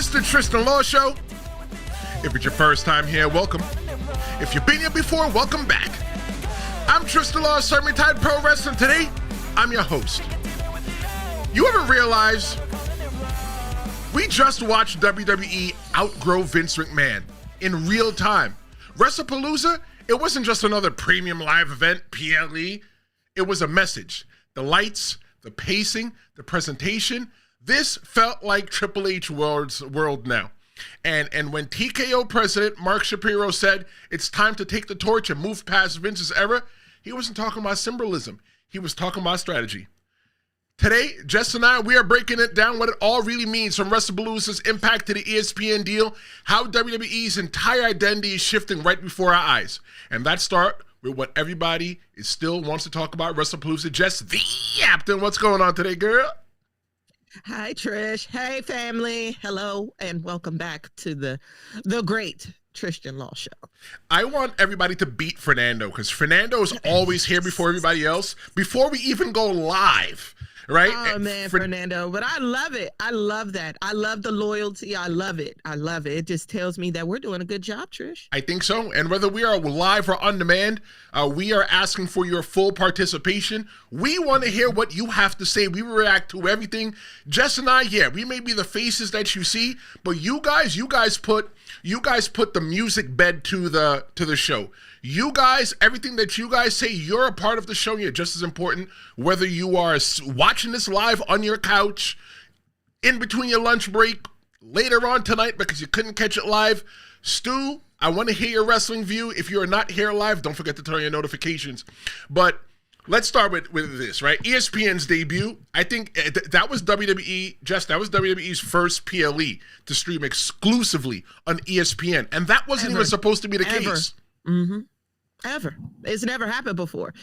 It's the Tristan Law Show. If it's your first time here, welcome. If you've been here before, welcome back. I'm Tristan Law, Retired Pro Wrestling. Today, I'm your host. You ever realize we just watched WWE outgrow Vince McMahon in real time? Wrestlepalooza, it wasn't just another premium live event, PLE. It was a message. The lights, the pacing, the presentation. This felt like Triple H world now. And when TKO president Mark Shapiro said it's time to take the torch and move past Vince's era, he wasn't talking about symbolism. He was talking about strategy. Today, Jess and I, we are breaking it down what it all really means from Wrestlepalooza's impact to the ESPN deal, how WWE's entire identity is shifting right before our eyes. And that start with what everybody still wants to talk about, Wrestlepalooza. Jess, the Captain, what's going on today, girl? Hi, Trish. Hey, family. Hello, and welcome back to the great Tristan Law Show. I want everybody to beat Fernando because Fernando is always here before everybody else, before we even go live, right? Oh, man, Fernando. But I love it. I love that. I love the loyalty. I love it. I love it. It just tells me that we're doing a good job, Trish. I think so. And whether we are live or on demand, we are asking for your full participation. We want to hear what you have to say. We react to everything. Jess and I, yeah, we may be the faces that you see, but you guys put the music bed to the show. You guys, everything that you guys say, you're a part of the show. You're just as important, whether you are watching this live on your couch, in between your lunch break, later on tonight because you couldn't catch it live. Stu, I want to hear your wrestling view. If you are not here live, don't forget to turn on your notifications. But let's start with this, right? ESPN's debut. I think that was WWE, Jess, that was WWE's first PLE to stream exclusively on ESPN. And that wasn't even supposed to be the case. Mm-hmm. Ever. It's never happened before.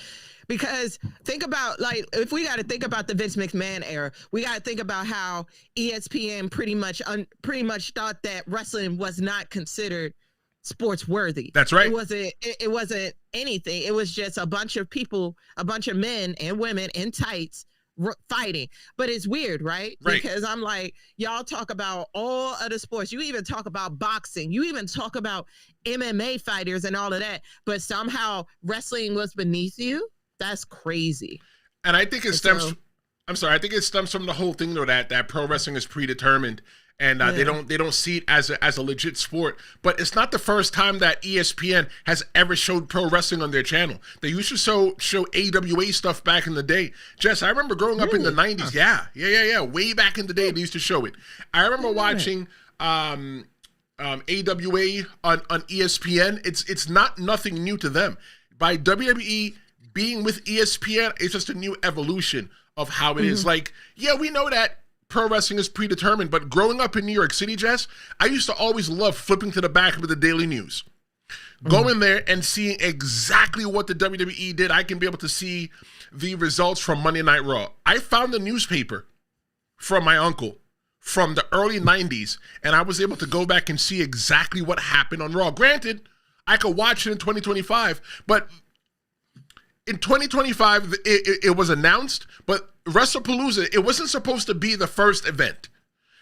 Because think about, like, if we got to think about the Vince McMahon era, we got to think about how ESPN pretty much thought that wrestling was not considered sports worthy. That's right. It wasn't anything. It was just a bunch of people, a bunch of men and women in tights fighting. But it's weird, right? Because I'm like, y'all talk about all other sports. You even talk about boxing. You even talk about MMA fighters and all of that. But somehow wrestling was beneath you. That's crazy. And I think it stems. I think it stems from the whole thing though that pro wrestling is predetermined. And they don't see it as a legit sport. But it's not the first time that ESPN has ever showed pro wrestling on their channel. They used to show AWA stuff back in the day. Jess, I remember growing up in the 90s. Yeah. Way back in the day, they used to show it. I remember watching AWA on ESPN. It's not nothing new to them. By WWE being with ESPN, it's just a new evolution of how it is. Like, yeah, we know that pro wrestling is predetermined, but growing up in New York City, Jess, I used to always love flipping to the back of the Daily News. Going there and seeing exactly what the WWE did. I can be able to see the results from Monday Night Raw. I found a newspaper from my uncle from the early 90s, and I was able to go back and see exactly what happened on Raw. Granted, I could watch it in 2025, but in 2025, it was announced, but Wrestlepalooza, it wasn't supposed to be the first event.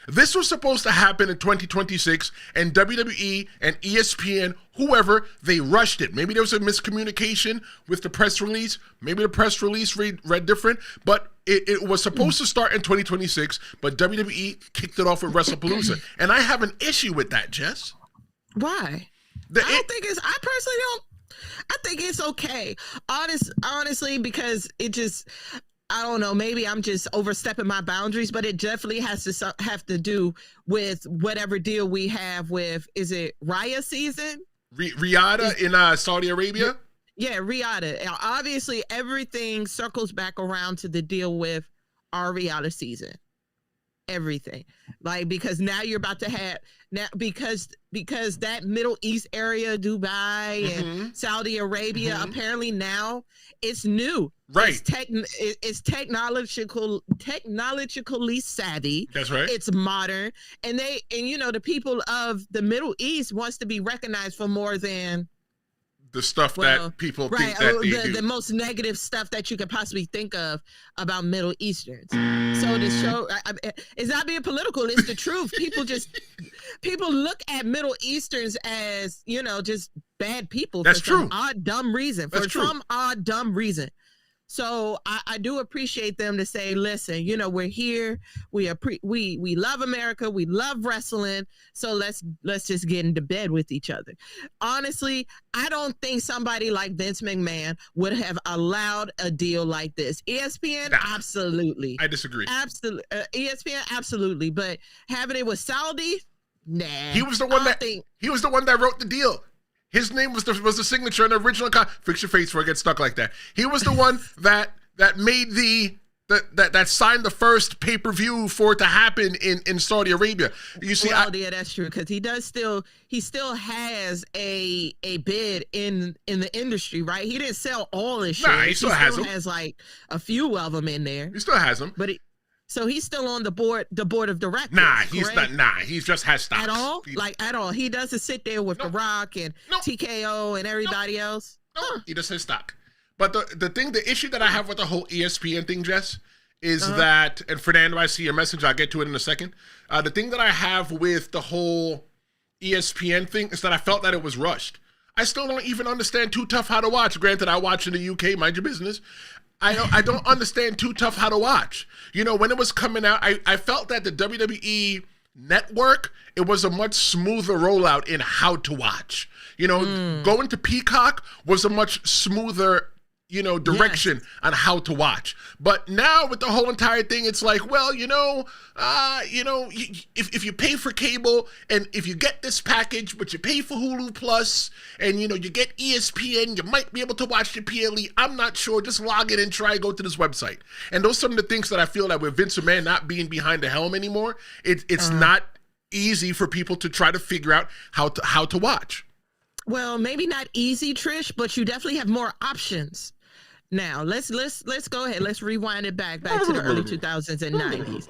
This was supposed to happen in 2026, and WWE and ESPN, whoever, they rushed it. Maybe there was a miscommunication with the press release. Maybe the press release read different, but it was supposed to start in 2026, but WWE kicked it off with Wrestlepalooza. And I have an issue with that, Jess. Why? I personally don't. I think it's okay. Honestly, because it just, I don't know, maybe I'm just overstepping my boundaries, but it definitely has to have to do with whatever deal we have with, is it Raya season? Riyadh in Saudi Arabia? Yeah, Riyadh. Obviously, everything circles back around to the deal with our Riyadh season. Everything, like, because now you're about to have because that Middle East area, Dubai and Saudi Arabia, apparently now it's new, right? It's technologically savvy. That's right. It's modern, and the people of the Middle East wants to be recognized for more than the stuff that people think that they do. The most negative stuff that you could possibly think of about Middle Easterns. So the show, it's not being political, it's the truth. People look at Middle Easterns as, just bad people. That's for true. Some odd, dumb reason. Some odd, dumb reason. So I do appreciate them to say, listen, we're here. We love America. We love wrestling. So let's just get into bed with each other. Honestly, I don't think somebody like Vince McMahon would have allowed a deal like this. ESPN, absolutely. I disagree. Absolutely. ESPN, absolutely. But having it with Saudi, nah. He was the one that wrote the deal. His name was the signature in the original fix your face before I get stuck like that. He was the one that made that signed the first pay-per-view for it to happen in Saudi Arabia. You see, yeah, that's true, because he still has a bid in the industry, right? He didn't sell all his shares. Nah, he still has them. Has like a few of them in there. He still has them, but so he's still on the board of directors. Nah, he's not. Nah, he just has stocks. At all? At all? He doesn't sit there with The Rock and TKO and everybody else? No, he just has stock. But the issue that I have with the whole ESPN thing, Jess, is that, and Fernando, I see your message, I'll get to it in a second. The thing that I have with the whole ESPN thing is that I felt that it was rushed. I still don't even understand Too Tough How to Watch. Granted, I watch in the UK, mind your business. I don't understand Too Tough How to Watch. When it was coming out, I felt that the WWE network, it was a much smoother rollout in how to watch. Going to Peacock was a much smoother direction on how to watch. But now with the whole entire thing, it's like, well, if you pay for cable and if you get this package, but you pay for Hulu Plus and, you get ESPN, you might be able to watch the PLE. I'm not sure. Just log in and try go to this website. And those are some of the things that I feel that with Vince McMahon not being behind the helm anymore, it's not easy for people to try to figure out how to watch. Well, maybe not easy, Trish, but you definitely have more options. Now, let's go ahead. Let's rewind it back to the early 2000s and 90s.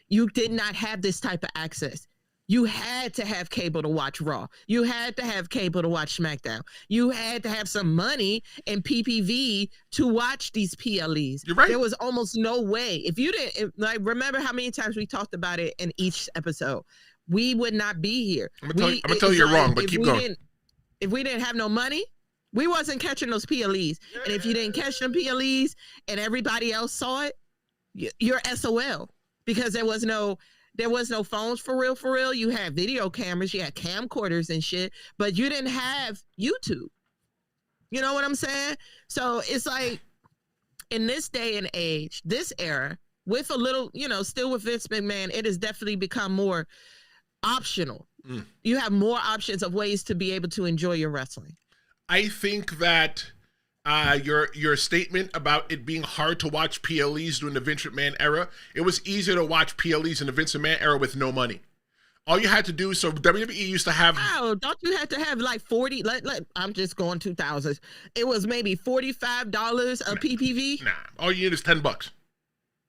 You did not have this type of access. You had to have cable to watch Raw. You had to have cable to watch SmackDown. You had to have some money and PPV to watch these PLEs. You're right. There was almost no way. If you didn't, remember how many times we talked about it in each episode, we would not be here. I'm gonna tell you you're wrong, but keep going. If we didn't have no money, we wasn't catching those PLEs. And if you didn't catch them PLEs and everybody else saw it, you're SOL, because there was no phones for real. You had video cameras, you had camcorders and shit, but you didn't have YouTube. You know what I'm saying? So it's like, in this day and age, this era, with a little, still with Vince McMahon, it has definitely become more optional. You have more options of ways to be able to enjoy your wrestling. I think that your statement about it being hard to watch PLEs during the Vince McMahon era, it was easier to watch PLEs in the Vince McMahon era with no money. All you had to do, so WWE used to have... Oh, don't you have to have like 40, I'm just going 2000s. It was maybe $45 a PPV? Nah, all you need is $10.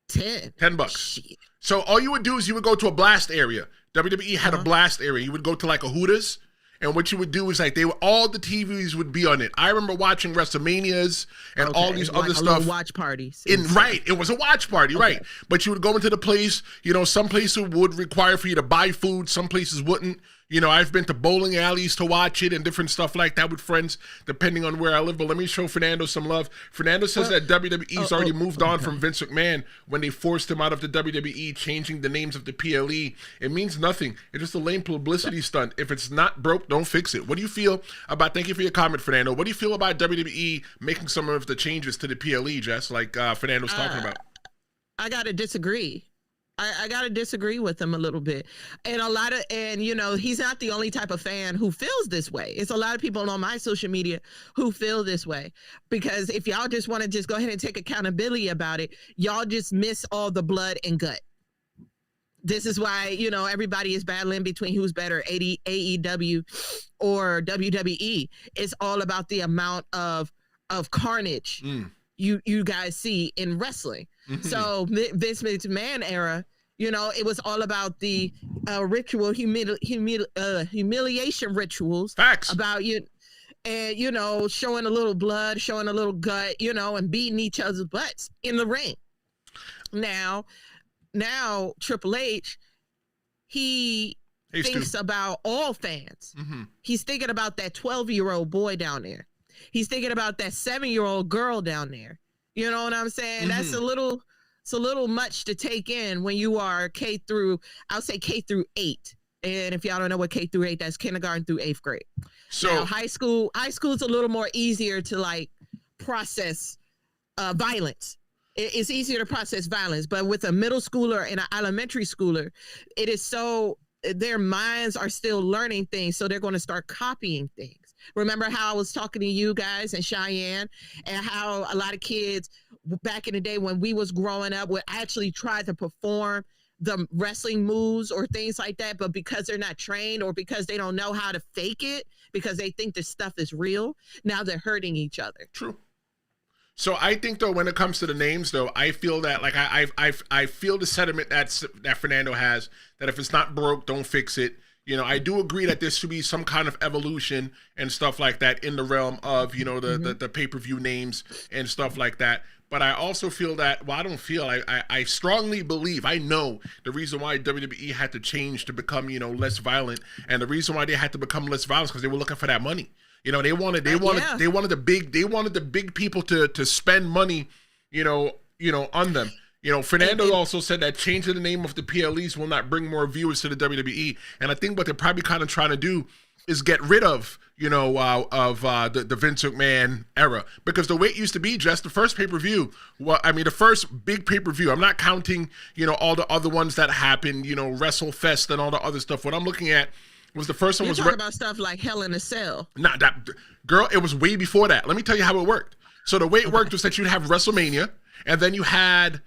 10? $10. Shit. So all you would do is you would go to a blast area. WWE had a blast area. You would go to like a Hooters. And what you would do is all the TVs would be on it. I remember watching WrestleManias and all these other stuff. Watch parties. Right. It was a watch party, right. But you would go into the place, some places would require for you to buy food. Some places wouldn't. I've been to bowling alleys to watch it and different stuff like that with friends, depending on where I live. But let me show Fernando some love. Fernando says that WWE's already moved on from Vince McMahon when they forced him out of the WWE, changing the names of the PLE. It means nothing. It's just a lame publicity stunt. If it's not broke, don't fix it. What do you feel about, thank you for your comment, Fernando. What do you feel about WWE making some of the changes to the PLE, Jess, like Fernando's talking about? I got to disagree. I got to disagree with him a little bit. And he's not the only type of fan who feels this way. It's a lot of people on my social media who feel this way, because if y'all just want to just go ahead and take accountability about it, y'all just miss all the blood and gut. This is why, everybody is battling between who's better, AEW or WWE. It's all about the amount of carnage you guys see in wrestling. Mm-hmm. So Vince McMahon era, it was all about the ritual humiliation rituals. Facts. About and, you know, showing a little blood, showing a little gut, you know, and beating each other's butts in the ring. Now Triple H, he thinks about all fans. Mm-hmm. He's thinking about that 12-year-old boy down there. He's thinking about that 7-year-old girl down there. You know what I'm saying? Mm-hmm. That's it's a little much to take in when you are I'll say K through 8. And if y'all don't know what K through 8, that's kindergarten through 8th grade. So now, high school is a little more easier to like process violence. It's easier to process violence, but with a middle schooler and an elementary schooler, it is so their minds are still learning things, so they're going to start copying things. Remember how I was talking to you guys and Cheyenne, and how a lot of kids back in the day when we was growing up would actually try to perform the wrestling moves or things like that, but because they're not trained or because they don't know how to fake it, because they think this stuff is real, now they're hurting each other. True. So I think though, when it comes to the names though, I feel that like I feel the sentiment that Fernando has, that if it's not broke, don't fix it. You know, I do agree that there should be some kind of evolution and stuff like that in the realm of, you know, the pay-per-view names and stuff like that. But I also feel that, well, I don't feel, I strongly believe, I know the reason why WWE had to change to become, you know, less violent. And the reason why they had to become less violent is because they were looking for that money. You know, they wanted the big people to spend money, you know, on them. You know, Fernando also said that changing the name of the PLEs will not bring more viewers to the WWE. And I think what they're probably kind of trying to do is get rid of, you know, the Vince McMahon era. Because the way it used to be, just the first pay-per-view, the first big pay-per-view, I'm not counting, you know, all the other ones that happened, you know, WrestleFest and all the other stuff. What I'm looking at was the first one. You're talking about stuff like Hell in a Cell. Nah, girl, it was way before that. Let me tell you how it worked. So the way it worked was that you'd have WrestleMania, and then you had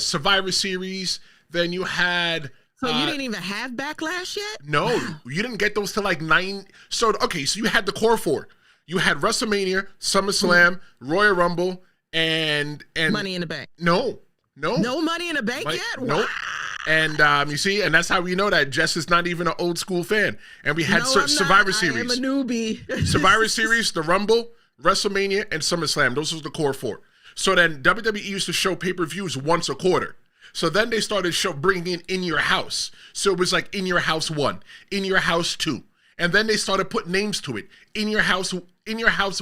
Survivor Series, then you had... So you didn't even have Backlash yet? No, you didn't get those till like 9. So, okay, so you had the core 4. You had WrestleMania, SummerSlam, Royal Rumble, and Money in the Bank. No. No Money in the Bank yet? No. Wow. And you see, and that's how we know that Jess is not even an old school fan. And we had Survivor Series. I am a newbie. Survivor Series, the Rumble, WrestleMania, and SummerSlam. Those was the core 4. So then WWE used to show pay-per-views once a quarter. So then they started bringing in Your House. So it was like In Your House 1, In Your House 2. And then they started putting names to it. In Your House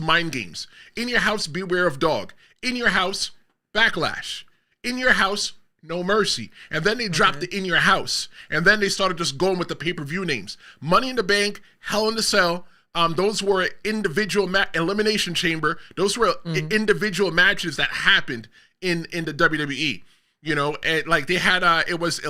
Mind Games. In Your House Beware of Dog. In Your House Backlash. In Your House No Mercy. And then they dropped the In Your House. And then they started just going with the pay-per-view names. Money in the Bank, Hell in a Cell. Those were individual Elimination Chamber. Those were individual matches that happened in the WWE. You know, and like they had, it was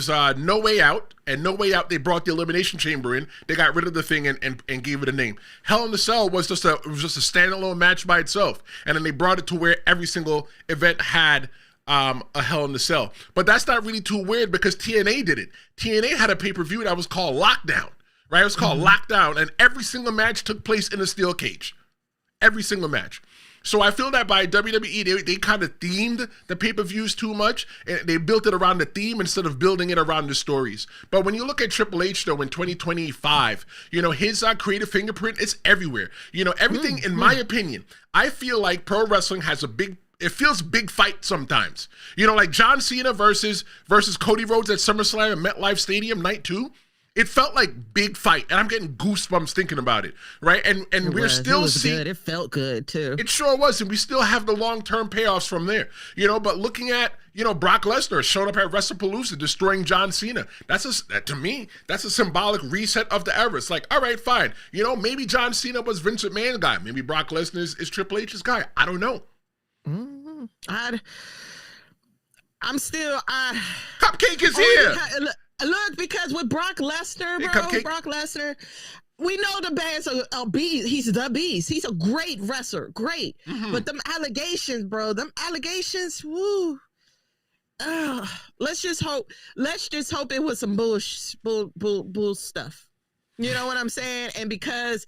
No Way Out, and No Way Out. They brought the Elimination Chamber in. They got rid of the thing and gave it a name. Hell in a Cell was just a standalone match by itself, and then they brought it to where every single event had a Hell in a Cell. But that's not really too weird because TNA did it. TNA had a pay-per-view that was called Lockdown, right? It was called Lockdown, and every single match took place in a steel cage. Every single match. So I feel that by WWE, they kind of themed the pay-per-views too much, and they built it around the theme instead of building it around the stories. But when you look at Triple H, though, in 2025, you know, his creative fingerprint is everywhere. You know, everything, in my opinion, I feel like pro wrestling has it feels big fight sometimes. You know, like John Cena versus Cody Rhodes at SummerSlam at MetLife Stadium, night 2. It felt like big fight, and I'm getting goosebumps thinking about it, right? And we're still seeing good. It felt good too. It sure was, and we still have the long-term payoffs from there, you know. But looking at, you know, Brock Lesnar showing up at Wrestlepalooza, destroying John Cena. To me, that's a symbolic reset of the era. It's like, all right, fine, you know, maybe John Cena was Vince McMahon's guy, maybe Brock Lesnar is Triple H's guy. I don't know. Cupcake is here. Look, because with Brock Lesnar, we know the man's a beast. He's the beast. He's a great wrestler. Great. But them allegations, bro, woo. Let's just hope it was some bull stuff. You know what I'm saying? And because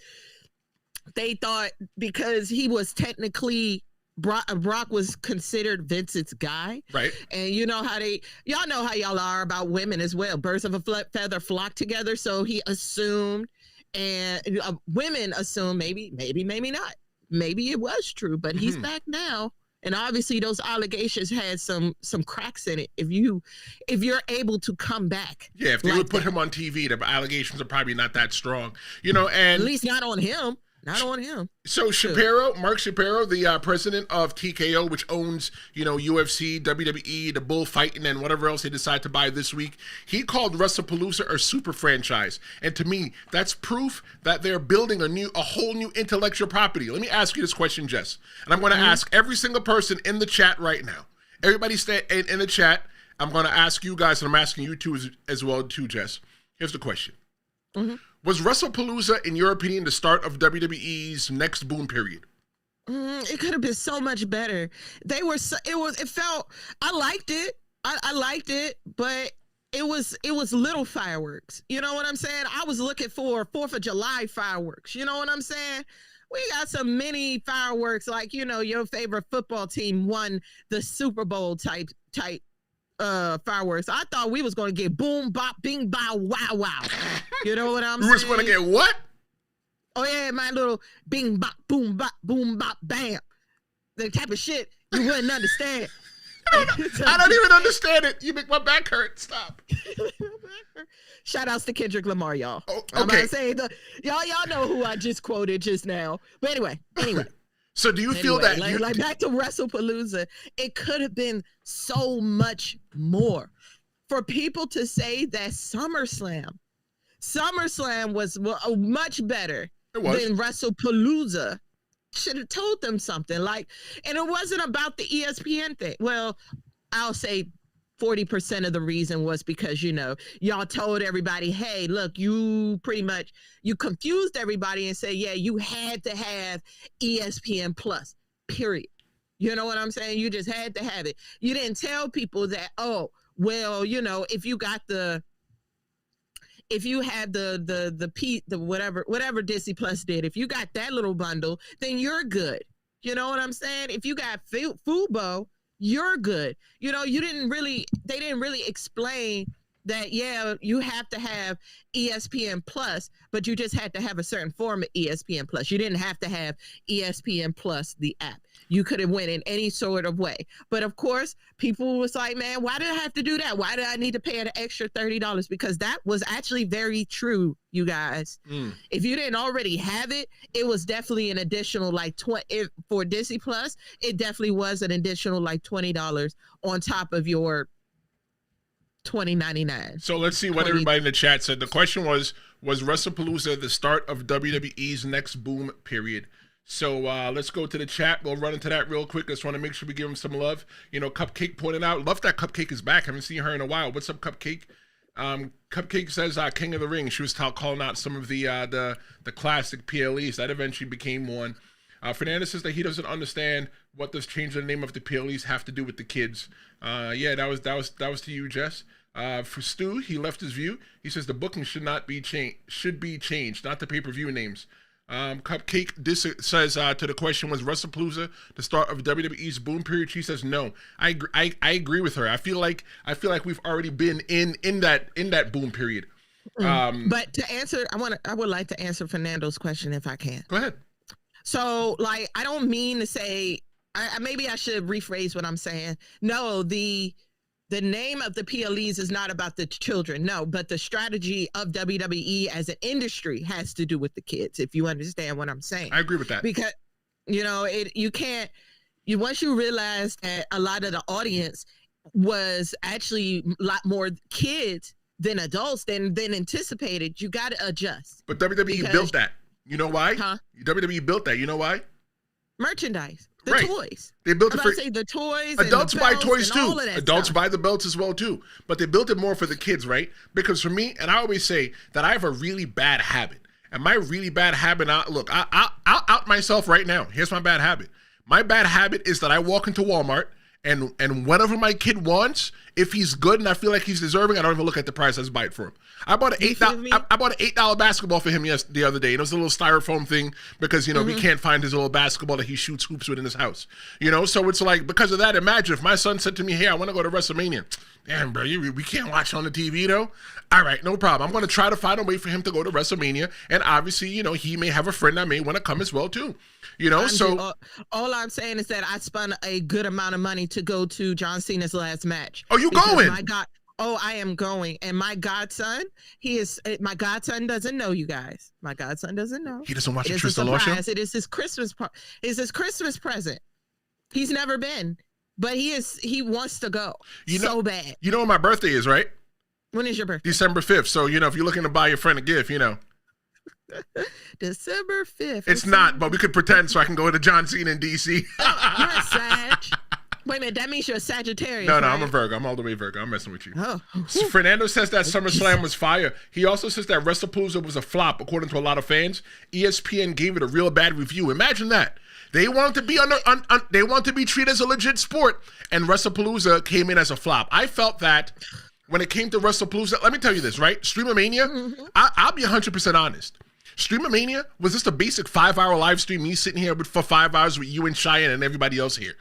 they thought, because he was technically Brock was considered Vince's guy, right? And you know how y'all know how y'all are about women as well. Birds of a feather flock together. So he assumed And women assume maybe not. Maybe it was true, but he's back now. And obviously those allegations had some cracks in it. If you're able to come back. Yeah, if they would put him on TV, the allegations are probably not that strong. And at least not on him. Not on him. So Mark Shapiro, the president of TKO, which owns, UFC, WWE, the bullfighting, and whatever else they decide to buy this week, he called Wrestlepalooza a super franchise. And to me, that's proof that they're building a whole new intellectual property. Let me ask you this question, Jess. And I'm going to ask every single person in the chat right now. Everybody stay in the chat. I'm going to ask you guys, and I'm asking you too as well too, Jess. Here's the question. Was Wrestlepalooza, in your opinion, the start of WWE's next boom period? It could have been so much better. I liked it. I liked it, but it was little fireworks. You know what I'm saying? I was looking for 4th of July fireworks. You know what I'm saying? We got some mini fireworks, like, your favorite football team won the Super Bowl type fireworks. I thought we was going to get boom, bop, bing, bow, wow, wow. You know what I'm saying? We was going to get what? Oh, yeah, my little bing, bop, boom, bop, bam. The type of shit you wouldn't understand. I don't even understand it. You make my back hurt. Stop. Shout outs to Kendrick Lamar, y'all. Oh, okay. I'm about to say, y'all know who I just quoted just now. But anyway. So do you feel that... Like back to Wrestlepalooza, it could have been so much more. For people to say that SummerSlam was much better than Wrestlepalooza, should have told them something. And it wasn't about the ESPN thing. Well, I'll say 40% of the reason was because, y'all told everybody, hey, look, you confused everybody and say, yeah, you had to have ESPN Plus, period. You know what I'm saying? You just had to have it. You didn't tell people that, oh, well, if you have the whatever Disney Plus did, if you got that little bundle, then you're good. You know what I'm saying? If you got Fubo, you're good. They didn't really explain that, yeah, you have to have ESPN Plus, but you just had to have a certain form of ESPN Plus. You didn't have to have ESPN Plus, the app. You could have went in any sort of way. But of course, people was like, man, why did I have to do that? Why did I need to pay an extra $30? Because that was actually very true, you guys. If you didn't already have it, it was definitely an additional for Disney Plus, it definitely was an additional $20 on top of your $20.99. So let's see what everybody in the chat said. The question was Wrestlepalooza the start of WWE's next boom period? So let's go to the chat. We'll run into that real quick. Just want to make sure we give him some love. Cupcake pointed out. Love that Cupcake is back. Haven't seen her in a while. What's up, Cupcake? Cupcake says King of the Ring. She was calling out some of the classic PLEs. That eventually became one. Fernandez says that he doesn't understand what does changing the name of the PLEs have to do with the kids. Yeah, that was to you, Jess. For Stu, he left his view. He says the booking should be changed, not the pay-per-view names. Cupcake says to the question, was Wrestlepalooza the start of WWE's boom period? She says no. I agree with her. I feel like we've already been in that boom period. But to answer, I would like to answer Fernando's question if I can. Go ahead. So I don't mean to say, maybe I should rephrase what I'm saying. No, the name of the PLEs is not about the children. No, but the strategy of WWE as an industry has to do with the kids, if you understand what I'm saying. I agree with that. Because, once you realize that a lot of the audience was actually a lot more kids than adults than anticipated, you got to adjust. But WWE built that. You know why? WWE built that. You know why? Merchandise. The toys. They built it for the toys. Adults buy toys too. Adults stuff. buy the belts as well too. But they built it more for the kids, right? Because for me, and I always say that I have a really bad habit. And my really bad habit, I'll out myself right now. Here's my bad habit. My bad habit is that I walk into Walmart and whatever my kid wants if he's good and I feel like he's deserving, I don't even look at the price. I just buy it for him. I bought an $8 basketball for him the other day, and it was a little styrofoam thing because he can't find his little basketball that he shoots hoops with in his house. So it's like, because of that, imagine if my son said to me, "Hey, I want to go to WrestleMania." Damn, bro, we can't watch on the TV though. All right, no problem. I'm going to try to find a way for him to go to WrestleMania, and obviously, he may have a friend that may want to come as well too. All I'm saying is that I spent a good amount of money to go to John Cena's last match. Oh, you going? My God. Oh, I am going. And my godson, my godson doesn't know, you guys. My godson doesn't know. He doesn't watch the Tristan Law show? It is his Christmas present. He's never been, but he wants to go so bad. You know when my birthday is, right? When is your birthday? December 5th. So, if you're looking to buy your friend a gift, December 5th. It's not, but we could pretend so I can go to John Cena in D.C. You're a Sag. Wait a minute, that means you're a Sagittarius. No, right? I'm a Virgo. I'm all the way Virgo. I'm messing with you. Oh. Fernando says that SummerSlam was fire. He also says that Wrestlepalooza was a flop, according to a lot of fans. ESPN gave it a real bad review. Imagine that. They want to be they want to be treated as a legit sport, and Wrestlepalooza came in as a flop. I felt that when it came to Wrestlepalooza, let me tell you this, right? Streamomania, I'll be 100% honest. Streamomania was just a basic 5-hour live stream, me sitting here for 5 hours with you and Cheyenne and everybody else here.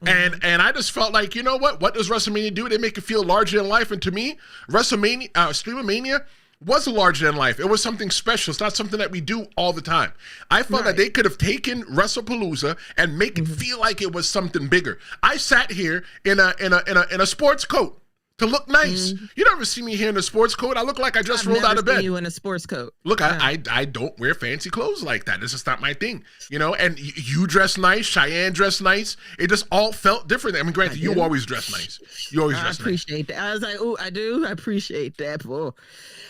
And I just felt like, you know what does WrestleMania do? They make it feel larger than life. And to me, Streamomania was a larger than life. It was something special. It's not something that we do all the time. I felt that they could have taken Wrestlepalooza and make it feel like it was something bigger. I sat here in a sports coat to look nice. You never see me here in a sports coat. I look like I just rolled out of bed. You in a sports coat. Look, I don't wear fancy clothes like that. This is not my thing. And you dress nice. Cheyenne dressed nice. It just all felt different. I mean, granted, you always dress nice. You always dress nice. I appreciate that. I was like, oh, I do. I appreciate that, boy.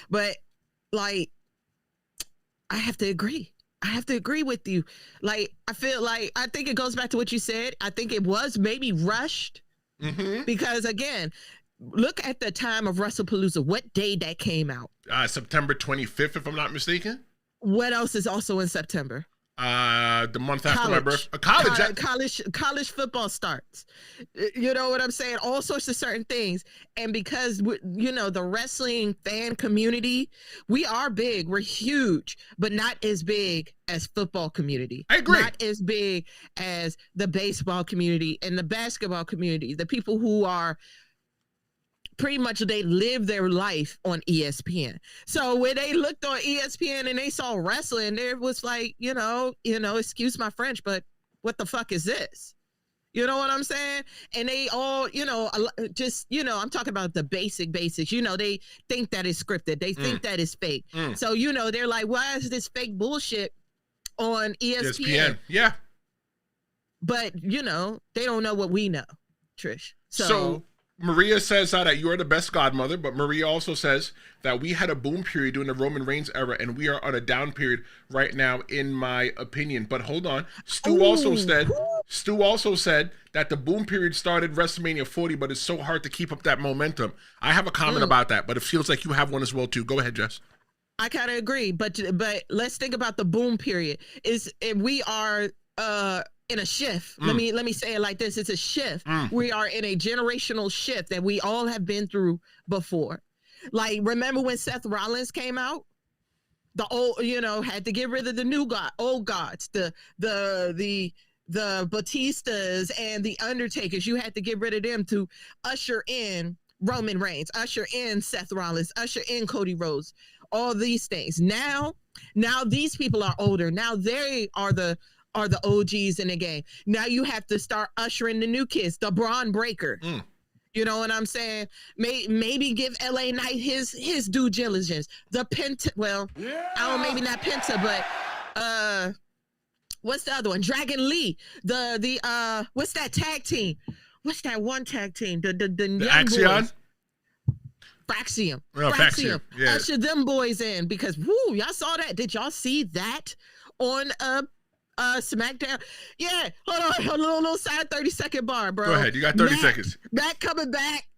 But like, I have to agree. I have to agree with you. Like, I think it goes back to what you said. I think it was maybe rushed because, again, look at the time of Wrestlepalooza. What day that came out? September 25th, if I'm not mistaken. What else is also in September? The month after my birthday. College football starts. You know what I'm saying? All sorts of certain things. And because, the wrestling fan community, we are big. We're huge, but not as big as football community. I agree. Not as big as the baseball community and the basketball community. The people who are pretty much, they live their life on ESPN. So when they looked on ESPN and they saw wrestling, there was like, excuse my French, but what the fuck is this? You know what I'm saying? And they all, I'm talking about the basics. They think that it's scripted. They think that it's fake. So, they're like, why is this fake bullshit on ESPN? Yeah. But, they don't know what we know, Trish. So Maria says that you are the best godmother, but Maria also says that we had a boom period during the Roman Reigns era, and we are on a down period right now, in my opinion. But hold on. Stu also said that the boom period started WrestleMania 40, but it's so hard to keep up that momentum. I have a comment about that, but it feels like you have one as well, too. Go ahead, Jess. I kind of agree, but let's think about the boom period. We are in a shift. Let me say it like this. It's a shift. We are in a generational shift that we all have been through before. Like, remember when Seth Rollins came out? The old, had to get rid of the old gods, the Batistas and the Undertakers. You had to get rid of them to usher in Roman Reigns, usher in Seth Rollins, usher in Cody Rhodes, all these things. Now these people are older. Now they are the OGs in the game. Now you have to start ushering the new kids, the Braun Breaker. You know what I'm saying? Maybe give LA Knight his due diligence. The Penta, maybe not Penta, but what's the other one? Dragon Lee. The what's that tag team? What's that one tag team? The Axiom? Fraxium. Oh, Fraxium. Yeah. Usher them boys in because y'all saw that. Did y'all see that on SmackDown? Yeah, hold on, a little side 30-second bar, bro. Go ahead, you got 30 seconds. Matt coming back.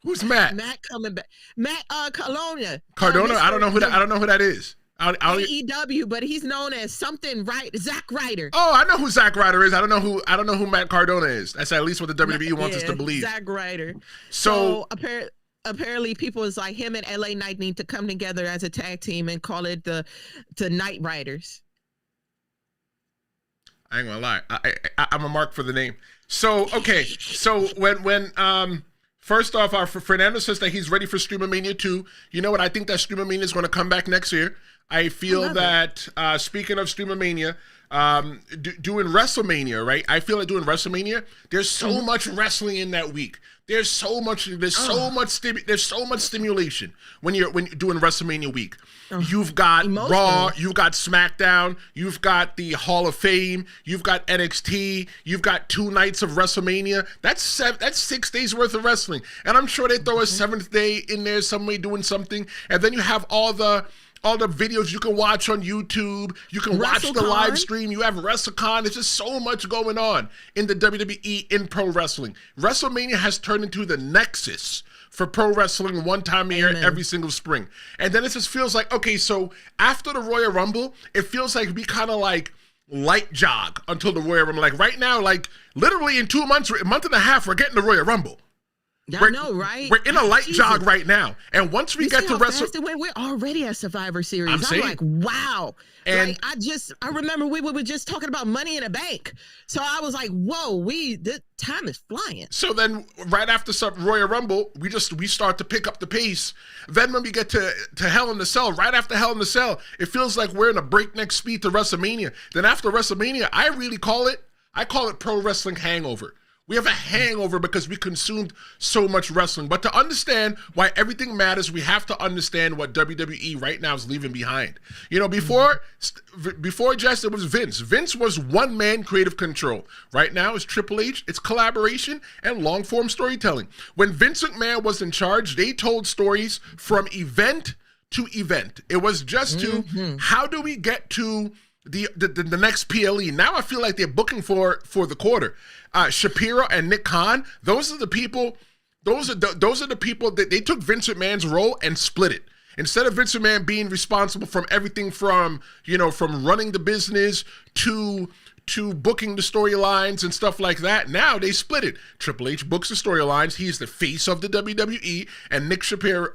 Who's Matt? Matt coming back. Matt Cardona. I don't know who that is. AEW, but he's known as something Zack Ryder. Oh, I know who Zack Ryder is. I don't know who Matt Cardona is. That's at least what the WWE wants us to believe. Zack Ryder. So apparently people is like, him and LA Knight need to come together as a tag team and call it the Knight Riders. I ain't gonna lie. I'm a mark for the name. So, okay. So when first off, Fernando says that he's ready for Streamomania 2. You know what? I think that Streamomania is going to come back next year. I feel that, speaking of Streamomania, doing WrestleMania, right? I feel like doing WrestleMania, there's so much wrestling in that week. There's so much stimulation when you're doing WrestleMania week. You've got Raw, you've got SmackDown, you've got the Hall of Fame, you've got NXT, you've got 2 nights of WrestleMania. That's 6 days worth of wrestling, and I'm sure they throw a 7th day in there, somebody doing something, and then you have all the videos you can watch on YouTube. You can watch the live stream. You have WrestleCon. There's just so much going on in the WWE in pro wrestling. WrestleMania has turned into the nexus for pro wrestling one time a year, every single spring. And then it just feels like, okay, so after the Royal Rumble, it feels like we kind of like light jog until the Royal Rumble. Like right now, like literally in 2 months, a month and a half, we're getting the Royal Rumble. I know, right? We're in a light jog right now. And once we get to WrestleMania, we're already at Survivor Series. I'm like, wow. And like, I remember we were just talking about Money in the Bank. So I was like, whoa, this time is flying. So then right after Royal Rumble, we start to pick up the pace. Then when we get to Hell in the Cell, right after Hell in the Cell, it feels like we're in a breakneck speed to WrestleMania. Then after WrestleMania, I call it pro wrestling hangover. We have a hangover because we consumed so much wrestling. But to understand why everything matters, we have to understand what WWE right now is leaving behind. You know, before Jess, it was Vince. Vince was one-man creative control. Right now, it's Triple H, it's collaboration, and long-form storytelling. When Vince McMahon was in charge, they told stories from event to event. It was just to, how do we get to the next PLE? Now I feel like they're booking for the quarter. Shapiro and Nick Khan, those are the people that they took Vince McMahon's role and split it. Instead of Vince McMahon being responsible from everything from running the business to booking the storylines and stuff like that, now they split it. Triple H books the storylines. He's the face of the WWE, and Nick Shapiro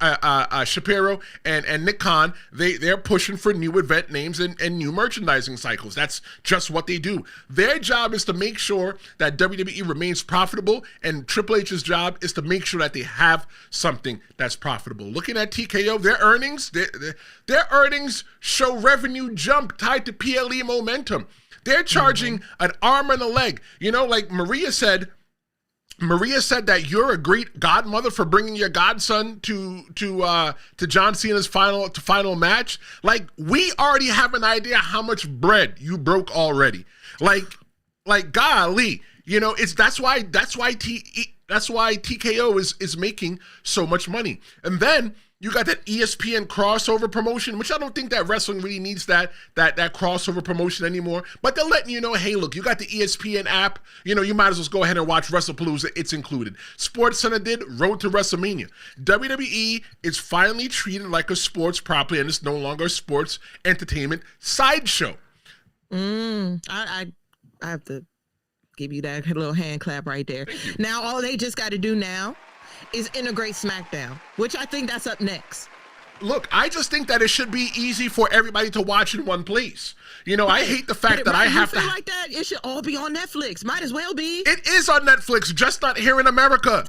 and Nick Khan, they're pushing for new event names and new merchandising cycles. That's just what they do. Their job is to make sure that WWE remains profitable, and Triple H's job is to make sure that they have something that's profitable. Looking at TKO, their earnings show revenue jump tied to PLE momentum. They're charging an arm and a leg. You know, like Maria said that you're a great godmother for bringing your godson to John Cena's final match. Like, we already have an idea how much bread you broke already. Like golly, you know, that's why TKO is making so much money. And then you got that ESPN crossover promotion, which I don't think that wrestling really needs that crossover promotion anymore. But they're letting you know, hey, look, you got the ESPN app. You know, you might as well go ahead and watch Wrestlepalooza. It's included. SportsCenter did Road to WrestleMania. WWE is finally treated like a sports property, and it's no longer a sports entertainment sideshow. I have to give you that little hand clap right there. Now, all they just got to do now is integrate SmackDown, which I think that's up next. Look, I just think that it should be easy for everybody to watch in one place. You know, I hate the fact that I have to like that. It should all be on Netflix. Might as well be. It is on Netflix, just not here in America.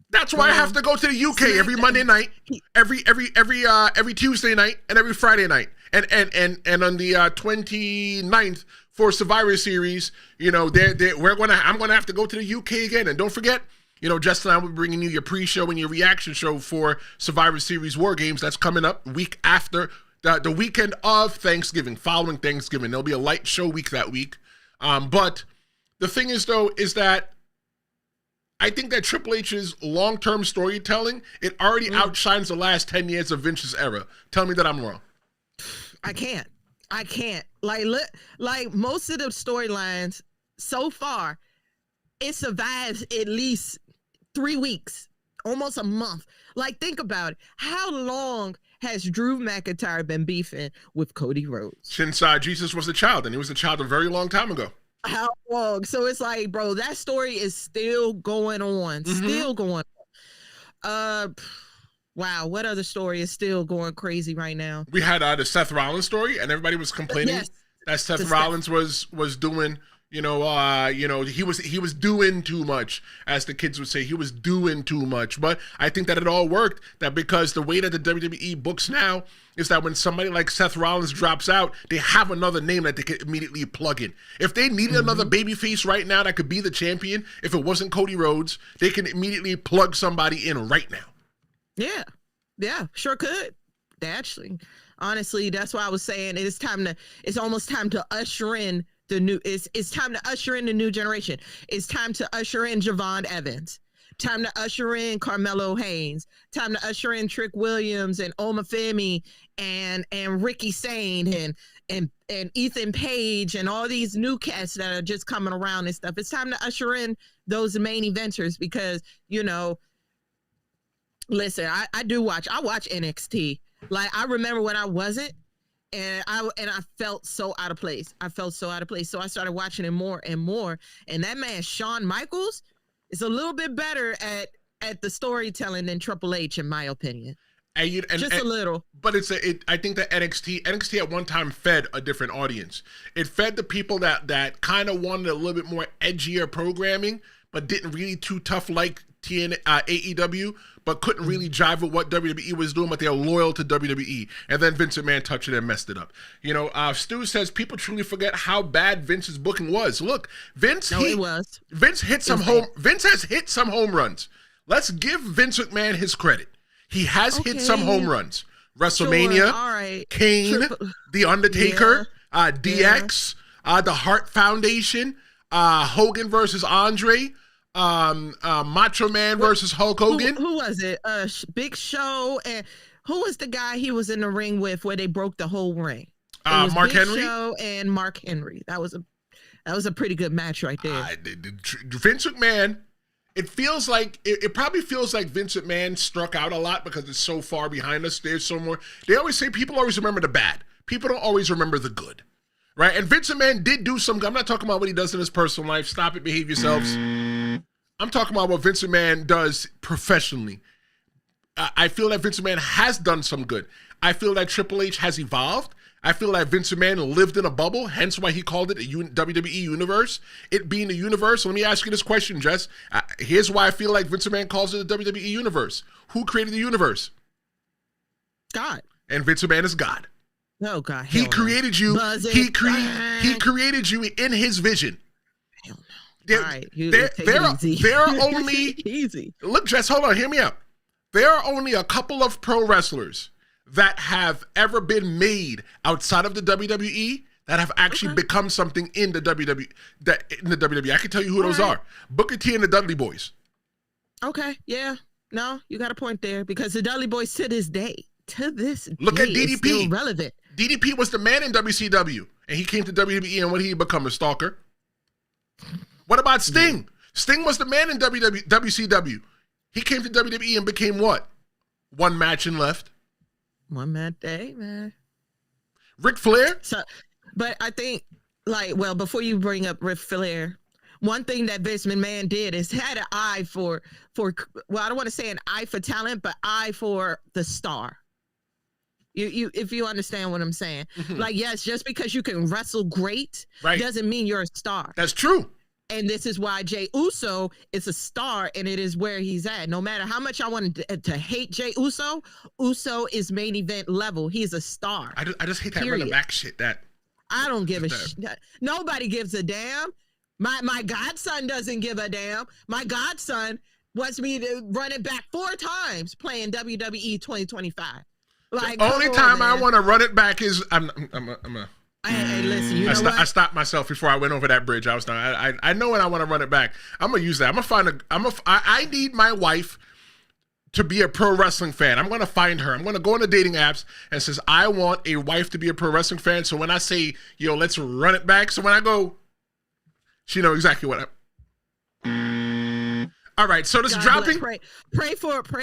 That's why I have to go to the UK every Monday night, every Tuesday night, and every Friday night, and on the 29th for Survivor Series. You know, I'm gonna have to go to the UK again, and don't forget. You know, Justin and I will be bringing you your pre-show and your reaction show for Survivor Series War Games. That's coming up week after the weekend of Thanksgiving, following Thanksgiving. There'll be a light show week that week. But the thing is, though, is that I think that Triple H's long-term storytelling, it already outshines the last 10 years of Vince's era. Tell me that I'm wrong. I can't. Like most of the storylines so far, it survives at least 3 weeks, almost a month. Like, think about it. How long has Drew McIntyre been beefing with Cody Rhodes? Since Jesus was a child, and he was a child a very long time ago. How long? So it's like, bro, that story is still going on. Still going on. Wow, what other story is still going crazy right now? We had the Seth Rollins story, and everybody was complaining that Seth Rollins was doing, he was doing too much, as the kids would say. He was doing too much. But I think that it all worked, that because the way that the WWE books now is that when somebody like Seth Rollins drops out, they have another name that they can immediately plug in. If they needed another babyface right now that could be the champion, if it wasn't Cody Rhodes, they can immediately plug somebody in right now. Yeah, sure could. Actually, honestly, that's why I was saying it's almost time to usher in the new. It's time to usher in the new generation. It's time to usher in Javon Evans. Time to usher in Carmelo Hayes. Time to usher in Trick Williams and Omafemi and Ricky Sane and Ethan Page and all these new cats that are just coming around and stuff. It's time to usher in those main eventers because, listen, I watch NXT. Like, I remember when I wasn't, and I felt so out of place. So I started watching it more and more. And that man, Shawn Michaels, is a little bit better at the storytelling than Triple H, in my opinion. Just a little. But I think that NXT at one time fed a different audience. It fed the people that kind of wanted a little bit more edgier programming, but didn't really too tough like AEW, but couldn't really jive with what WWE was doing, but they're loyal to WWE. And then Vince McMahon touched it and messed it up. Stu says people truly forget how bad Vince's booking was. Look, Vince hit some Vince has hit some home runs. Let's give Vince McMahon his credit. He has hit some home runs. WrestleMania, sure, Kane, The Undertaker, DX, the Hart Foundation, Hogan versus Andre, Macho Man versus Hulk Hogan. Who was it? Big Show, and who was the guy he was in the ring with where they broke the whole ring? Mark Big Henry. Show and Mark Henry. That was a pretty good match right there. Vince McMahon. It probably feels like Vince McMahon struck out a lot because it's so far behind us. There's so more. They always say people always remember the bad. People don't always remember the good. Right? And Vince McMahon did do some. I'm not talking about what he does in his personal life. Stop it, behave yourselves. I'm talking about what Vince McMahon does professionally. I feel that Vince McMahon has done some good. I feel that Triple H has evolved. I feel that Vince McMahon lived in a bubble, hence why he called it a WWE universe. It being a universe, let me ask you this question, Jess. Here's why I feel like Vince McMahon calls it a WWE universe. Who created the universe? God. And Vince McMahon is God. Oh, God. He created you. He created you in his vision. Hell no. There are only easy. Look, Jess, hold on, hear me out. There are only a couple of pro wrestlers that have ever been made outside of the WWE that have actually become something in the WWE. I can tell you who those are. Booker T and the Dudley Boys. Okay, yeah. No, you got a point there because the Dudley Boys to this day, look at DDP. Still relevant. DDP was the man in WCW, and he came to WWE, and what did he become? A stalker. What about Sting? Yeah. Sting was the man in WCW. He came to WWE and became what? One match and left. One match day, man. Ric Flair? But I think, before you bring up Ric Flair, one thing that Vince McMahon did is had an eye for I don't want to say an eye for talent, but eye for the star. You if you understand what I'm saying. Mm-hmm. Yes, just because you can wrestle great doesn't mean you're a star. That's true. And this is why Jey Uso is a star, and it is where he's at. No matter how much I wanted to hate Jey Uso, Uso is main event level. He's a star. I just hate that running back shit. I don't give a shit. Nobody gives a damn. My godson doesn't give a damn. My godson wants me to run it back 4 times playing WWE 2025. The only time I want to run it back is Hey, listen, you know what? I stopped myself before I went over that bridge. I know when I want to run it back. I'm gonna use that. I need my wife to be a pro wrestling fan. I'm gonna find her. I'm gonna go on the dating apps and says I want a wife to be a pro wrestling fan. So when I say let's run it back. So when I go, she know exactly what All right, so this God dropping. Pray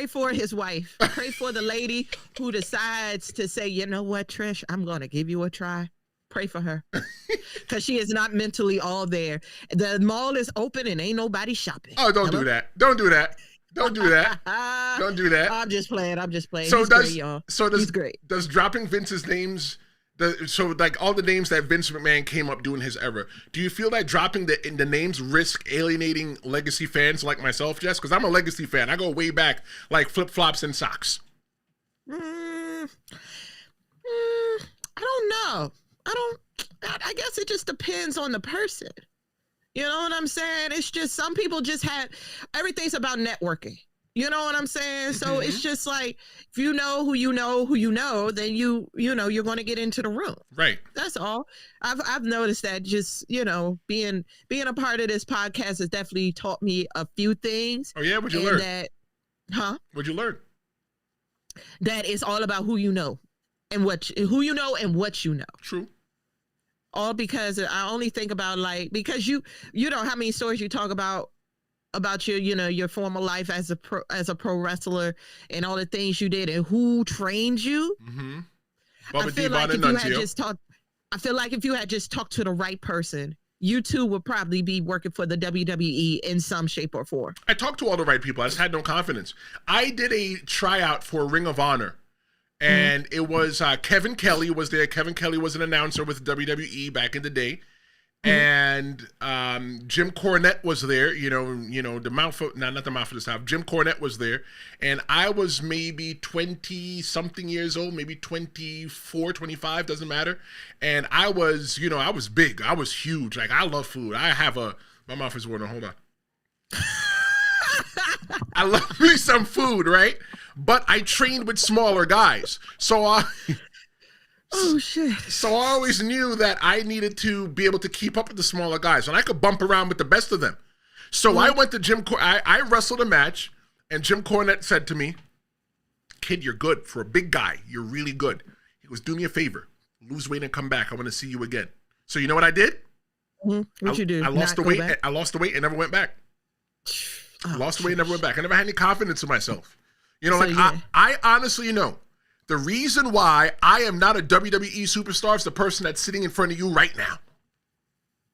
for his wife. Pray for the lady who decides to say, you know what, Trish, I'm gonna give you a try. Pray for her, because she is not mentally all there. The mall is open and ain't nobody shopping. Oh, don't do that. Don't do that. Don't do that. Don't do that. I'm just playing. So He's great, y'all. He's great. Does dropping Vince's names? So like all the names that Vince McMahon came up doing his era, do you feel that dropping the names risk alienating legacy fans like myself, Jess? Because I'm a legacy fan. I go way back, like flip-flops and socks. I don't know. I guess it just depends on the person. You know what I'm saying? It's just some people just have, everything's about networking. You know what I'm saying? So it's just like, if you know who you know, then you know you're going to get into the room. Right. That's all. I've noticed that just, you know, being a part of this podcast has definitely taught me a few things. Oh yeah, what'd you learn? What'd you learn? That it's all about who you know and what you know. True. All because I only think about because you know how many stories you talk about your, you know, your former life as a pro wrestler and all the things you did and who trained you. Mm-hmm. I feel like if you had just talked to the right person, you too would probably be working for the WWE in some shape or form. I talked to all the right people. I just had no confidence. I did a tryout for Ring of Honor. And it was Kevin Kelly was there. Kevin Kelly was an announcer with WWE back in the day. And Jim Cornette was there. You know the mouth of, not the mouth of the South. Jim Cornette was there. And I was maybe 20-something years old, maybe 24, 25, doesn't matter. And I was big. I was huge. Like, I love food. My mouth is watering. Hold on. I love me some food, right? But I trained with smaller guys. Oh shit. So I always knew that I needed to be able to keep up with the smaller guys. And I could bump around with the best of them. So I went to I wrestled a match, and Jim Cornette said to me, "Kid, you're good. For a big guy, you're really good." He goes, "Do me a favor. Lose weight and come back. I want to see you again." So you know what I did? What'd you do? I lost the weight. I lost the weight and never went back. Lost the weight and never went back. I never had any confidence in myself. You know, I honestly know the reason why I am not a WWE superstar is the person that's sitting in front of you right now.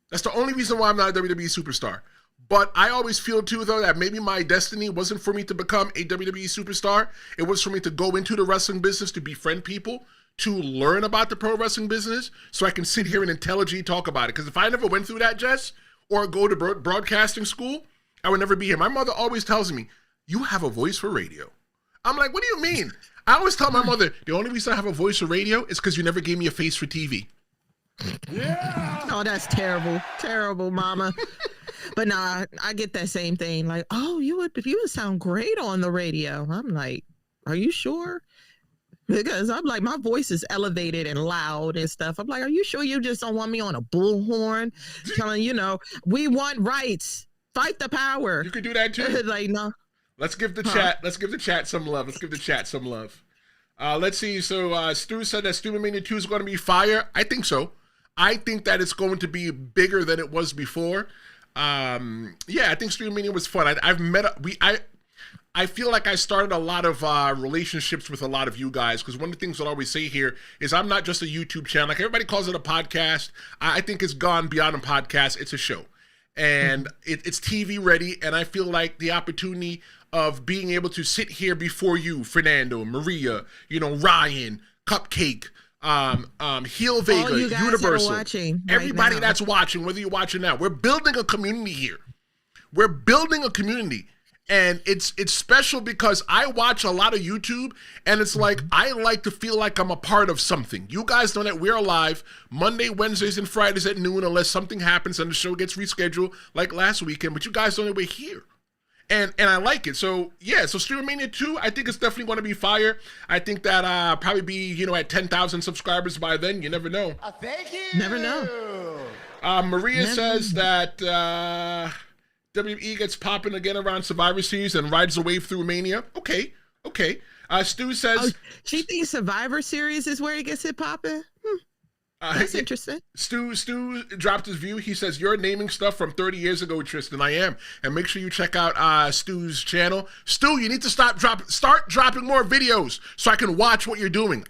That's the only reason why I'm not a WWE superstar. But I always feel too, though, that maybe my destiny wasn't for me to become a WWE superstar. It was for me to go into the wrestling business, to befriend people, to learn about the pro wrestling business, so I can sit here and intelligently talk about it. Because if I never went through that, Jess, or go to broadcasting school, I would never be here. My mother always tells me, "You have a voice for radio." I'm like, "What do you mean?" I always tell my mother, the only reason I have a voice for radio is because you never gave me a face for TV. Yeah. Oh, that's terrible. Terrible, mama. But nah, I get that same thing. Like, "Oh, you would sound great on the radio." I'm like, "Are you sure?" Because I'm like, my voice is elevated and loud and stuff. I'm like, "Are you sure you just don't want me on a bullhorn telling, we want rights, fight the power?" You could do that too. Like, no. Let's give the chat. Let's give the chat some love. Let's see. So Stu said that Stu Mania 2 is going to be fire. I think so. I think that it's going to be bigger than it was before. I think Stu Mania was fun. I feel like I started a lot of relationships with a lot of you guys, because one of the things that I always say here is I'm not just a YouTube channel. Like, everybody calls it a podcast. I think it's gone beyond a podcast. It's a show. And it's TV ready. And I feel like the opportunity of being able to sit here before you, Fernando, Maria, Ryan, Cupcake, Heel Vega, Universal, everybody that's watching, whether you're watching now, we're building a community here. We're building a community. And it's special because I watch a lot of YouTube, and it's like, I like to feel like I'm a part of something. You guys know that we're live Monday, Wednesdays, and Fridays at noon, unless something happens and the show gets rescheduled like last weekend. But you guys know that we're here. And I like it. So, yeah, so Streamer Mania 2, I think it's definitely going to be fire. I think that probably be, at 10,000 subscribers by then. You never know. Thank you. Never know. Maria says that WWE gets popping again around Survivor Series and rides the wave through Mania. Okay. Stu says... she thinks Survivor Series is where he gets it popping? That's interesting. Stu dropped his view. He says, you're naming stuff from 30 years ago, Tristan. I am. And make sure you check out Stu's channel. Stu, you need to start dropping more videos so I can watch what you're doing.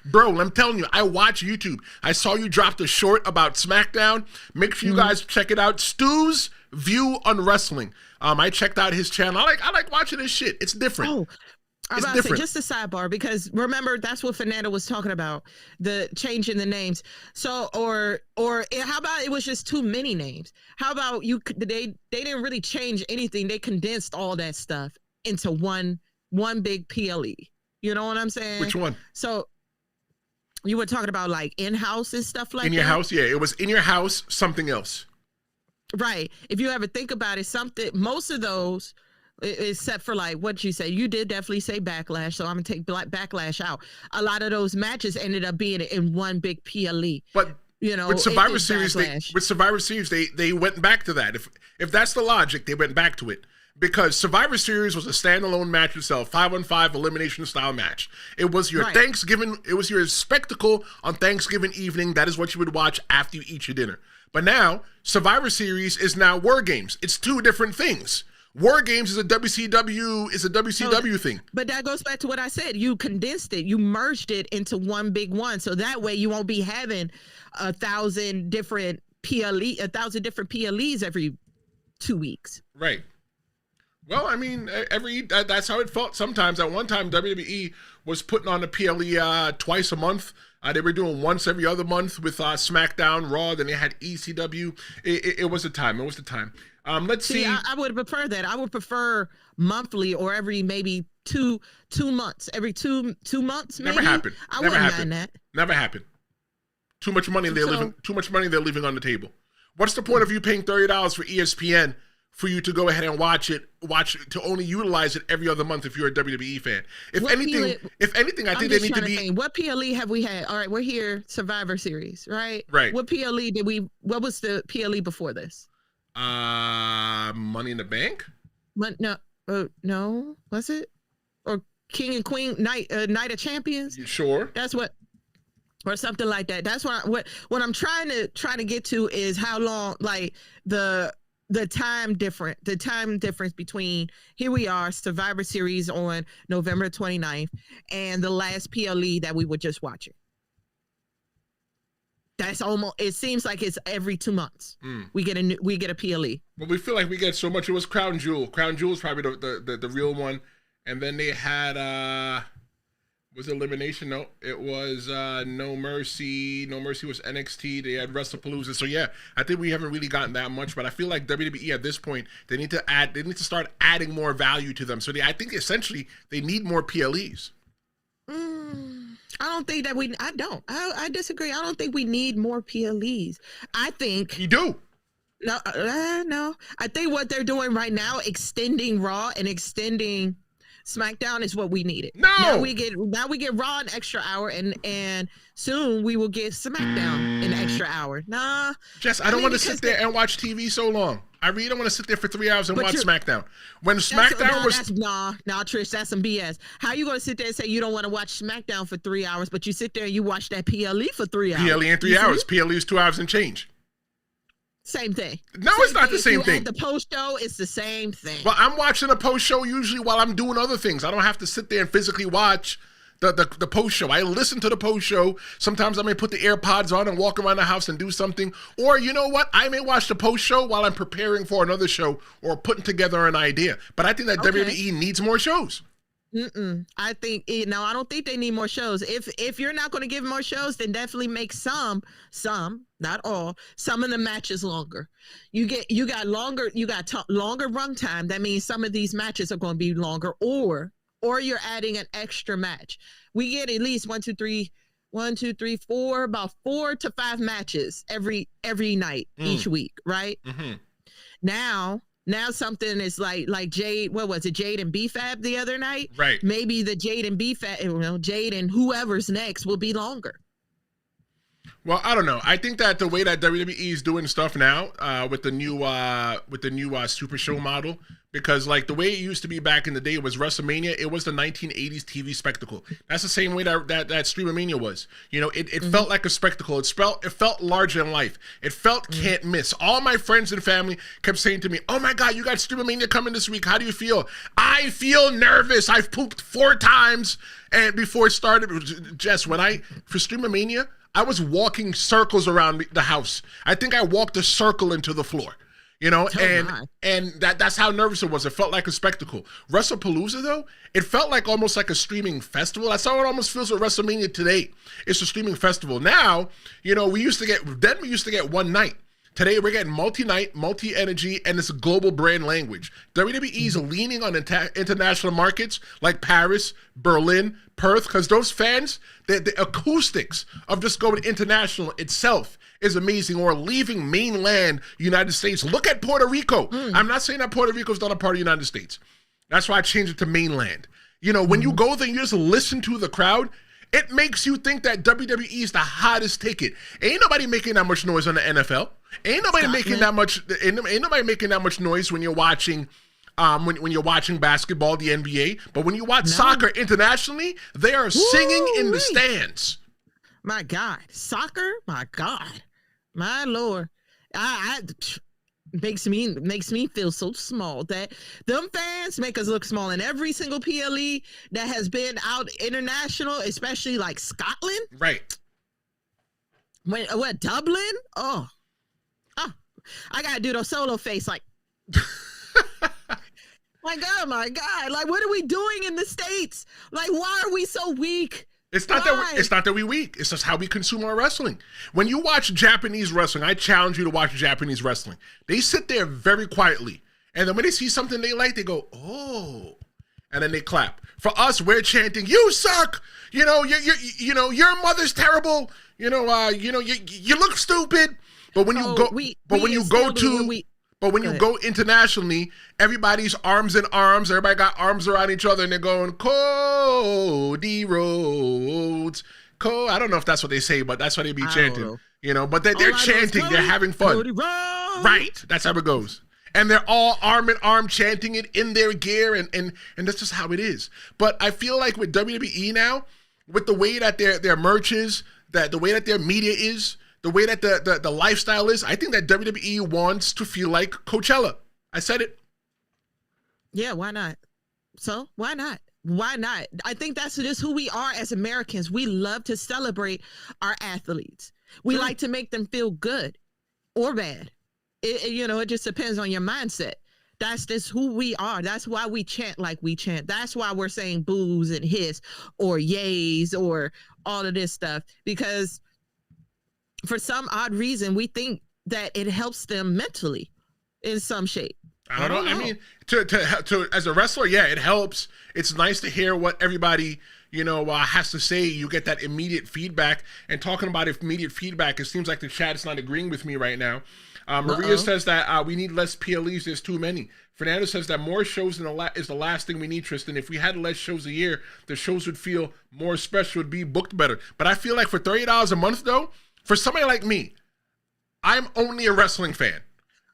Bro, I'm telling you, I watch YouTube. I saw you dropped a short about SmackDown. Make sure you guys check it out. Stu's view on wrestling. I checked out his channel. I like watching his shit. It's different. Oh. I'm about to say, just a sidebar, because remember, that's what Fernando was talking about, the changing the names. So, or how about it was just too many names? How about they didn't really change anything. They condensed all that stuff into one big PLE. You know what I'm saying? Which one? So you were talking about like in-house and stuff like that? In your house? Yeah, it was in your house, something else. Right. If you ever think about it, most of those, except for like what you said, you did definitely say Backlash, so I'm gonna take Backlash out. A lot of those matches ended up being in one big PLE. But you know, with Survivor Series, they went back to that. If that's the logic, they went back to it, because Survivor Series was a standalone match itself, 5-on-5 elimination style match. It was your Thanksgiving. It was your spectacle on Thanksgiving evening. That is what you would watch after you eat your dinner. But now Survivor Series is now War Games. It's two different things. War Games is a WCW thing. But that goes back to what I said. You condensed it. You merged it into one big one. So that way you won't be having 1,000 different PLEs every 2 weeks. Right. Well, I mean, that's how it felt sometimes. At one time, WWE was putting on a PLE twice a month. They were doing once every other month with SmackDown, Raw. Then they had ECW. It was a time. It was the time. Let's see. I would prefer that. I would prefer monthly or every maybe two months. Every two months, maybe. Never happened. I wouldn't mind that. Never happened. Too much money they're leaving on the table. What's the point of you paying $30 for ESPN for you to go ahead and watch it to only utilize it every other month if you're a WWE fan? If anything, I think they need to be. What PLE have we had? All right, we're here, Survivor Series, right? Right. What PLE what was the PLE before this? Money in the Bank? No, was it? Or King and Queen Night of Champions? You sure? That's what, or something like that. That's what I'm trying to get to is how long, like the time difference between here we are, Survivor Series on November 29th, and the last PLE that we were just watching. That's almost. It seems like it's every 2 months. We get a PLE. Well, we feel like we get so much. It was Crown Jewel. Crown Jewel is probably the real one, and then they had was it Elimination? No, it was No Mercy. No Mercy was NXT. They had Wrestlepalooza. So yeah, I think we haven't really gotten that much. But I feel like WWE at this point they need to start adding more value to them. So I think essentially they need more PLEs. I don't think that I disagree. I don't think we need more PLEs. I think you do. No. I think what they're doing right now, extending Raw and extending SmackDown, is what we needed. No. Now we get Raw an extra hour, and soon we will get SmackDown an extra hour. Nah. Jess, I don't want to sit there and watch TV so long. I really don't want to sit there for 3 hours and watch SmackDown. When SmackDown was... Trish, that's some BS. How are you going to sit there and say you don't want to watch SmackDown for 3 hours, but you sit there and you watch that PLE for 3 hours? PLE in 3 hours. PLE is 2 hours and change. Same thing. No, it's not the same thing. The post show, it's the same thing. Well, I'm watching a post show usually while I'm doing other things. I don't have to sit there and physically watch the post show. I listen to the post show. Sometimes I may put the AirPods on and walk around the house and do something. Or you know what? I may watch the post show while I'm preparing for another show or putting together an idea. But I think that WWE needs more shows. I think I don't think they need more shows. If you're not going to give more shows, then definitely make some, not all, some of the matches longer. You got longer run time. That means some of these matches are going to be longer, or you're adding an extra match. We get at least 4, about 4 to 5 matches every night, each week, right? Now something is like Jade, what was it, Jade and BFAB the other night? Right. Maybe the Jade and BFAB, Jade and whoever's next will be longer. Well, I don't know. I think that the way that WWE is doing stuff now, with the new Super Show model, because like the way it used to be back in the day was WrestleMania. It was the 1980s TV spectacle. That's the same way that Streamomania was. You know, it felt like a spectacle. It felt larger than life. It felt can't miss. All my friends and family kept saying to me, "Oh my God, you got Streamomania coming this week. How do you feel?" I feel nervous. I've pooped 4 times, and before it started, Jess, for Streamomania, I was walking circles around the house. I think I walked a circle into the floor, you know, and that's how nervous it was. It felt like a spectacle. Wrestlepalooza, though, it felt like almost like a streaming festival. That's how it almost feels with WrestleMania today. It's a streaming festival. Now, you know, we used to get one night. Today, we're getting multi-night, multi-energy, and it's a global brand language. WWE is leaning on international markets like Paris, Berlin, Perth, because those fans, the acoustics of just going international itself is amazing, or leaving mainland United States. Look at Puerto Rico. I'm not saying that Puerto Rico is not a part of the United States. That's why I changed it to mainland. You know, when you go there, you just listen to the crowd. It makes you think that WWE is the hottest ticket. Ain't nobody making that much noise on the NFL. Ain't nobody making that much noise when you're watching when you're watching basketball, the NBA. But when you watch soccer internationally, they are singing in the stands. My God, soccer, my God, my Lord, I makes me feel so small. That them fans make us look small. And every single PLE that has been out international, especially like Scotland, right? What Dublin? Oh, I gotta do the solo face like. Like, oh my God! Like, what are we doing in the States? Like, why are we so weak? It's not that we're weak. It's just how we consume our wrestling. When you watch Japanese wrestling, I challenge you to watch Japanese wrestling. They sit there very quietly, and then when they see something they like, they go, "Oh," and then they clap. For us, we're chanting, "You suck." You know, your mother's terrible. You you look stupid. But when you go internationally, everybody's arms in arms. Everybody got arms around each other, and they're going, Cody Rhodes. I don't know if that's what they say, but that's what they be chanting. You know, but they're chanting. They're having fun. Cody Rhodes. Right. That's how it goes. And they're all arm in arm chanting it in their gear, and that's just how it is. But I feel like with WWE now, with the way that their merch is, that the way that their media is, the way that the lifestyle is, I think that WWE wants to feel like Coachella. I said it. Yeah, why not? So why not? Why not? I think that's just who we are as Americans. We love to celebrate our athletes. We like to make them feel good or bad. It just depends on your mindset. That's just who we are. That's why we chant like we chant. That's why we're saying boos and hiss or yays or all of this stuff, because for some odd reason, we think that it helps them mentally in some shape. I don't know. I mean, to as a wrestler, yeah, it helps. It's nice to hear what everybody, has to say. You get that immediate feedback. And talking about immediate feedback, it seems like the chat is not agreeing with me right now. Maria says that we need less PLEs. There's too many. Fernando says that more shows is the last thing we need, Tristan. If we had less shows a year, the shows would feel more special, would be booked better. But I feel like for $30 a month, though, for somebody like me, I'm only a wrestling fan.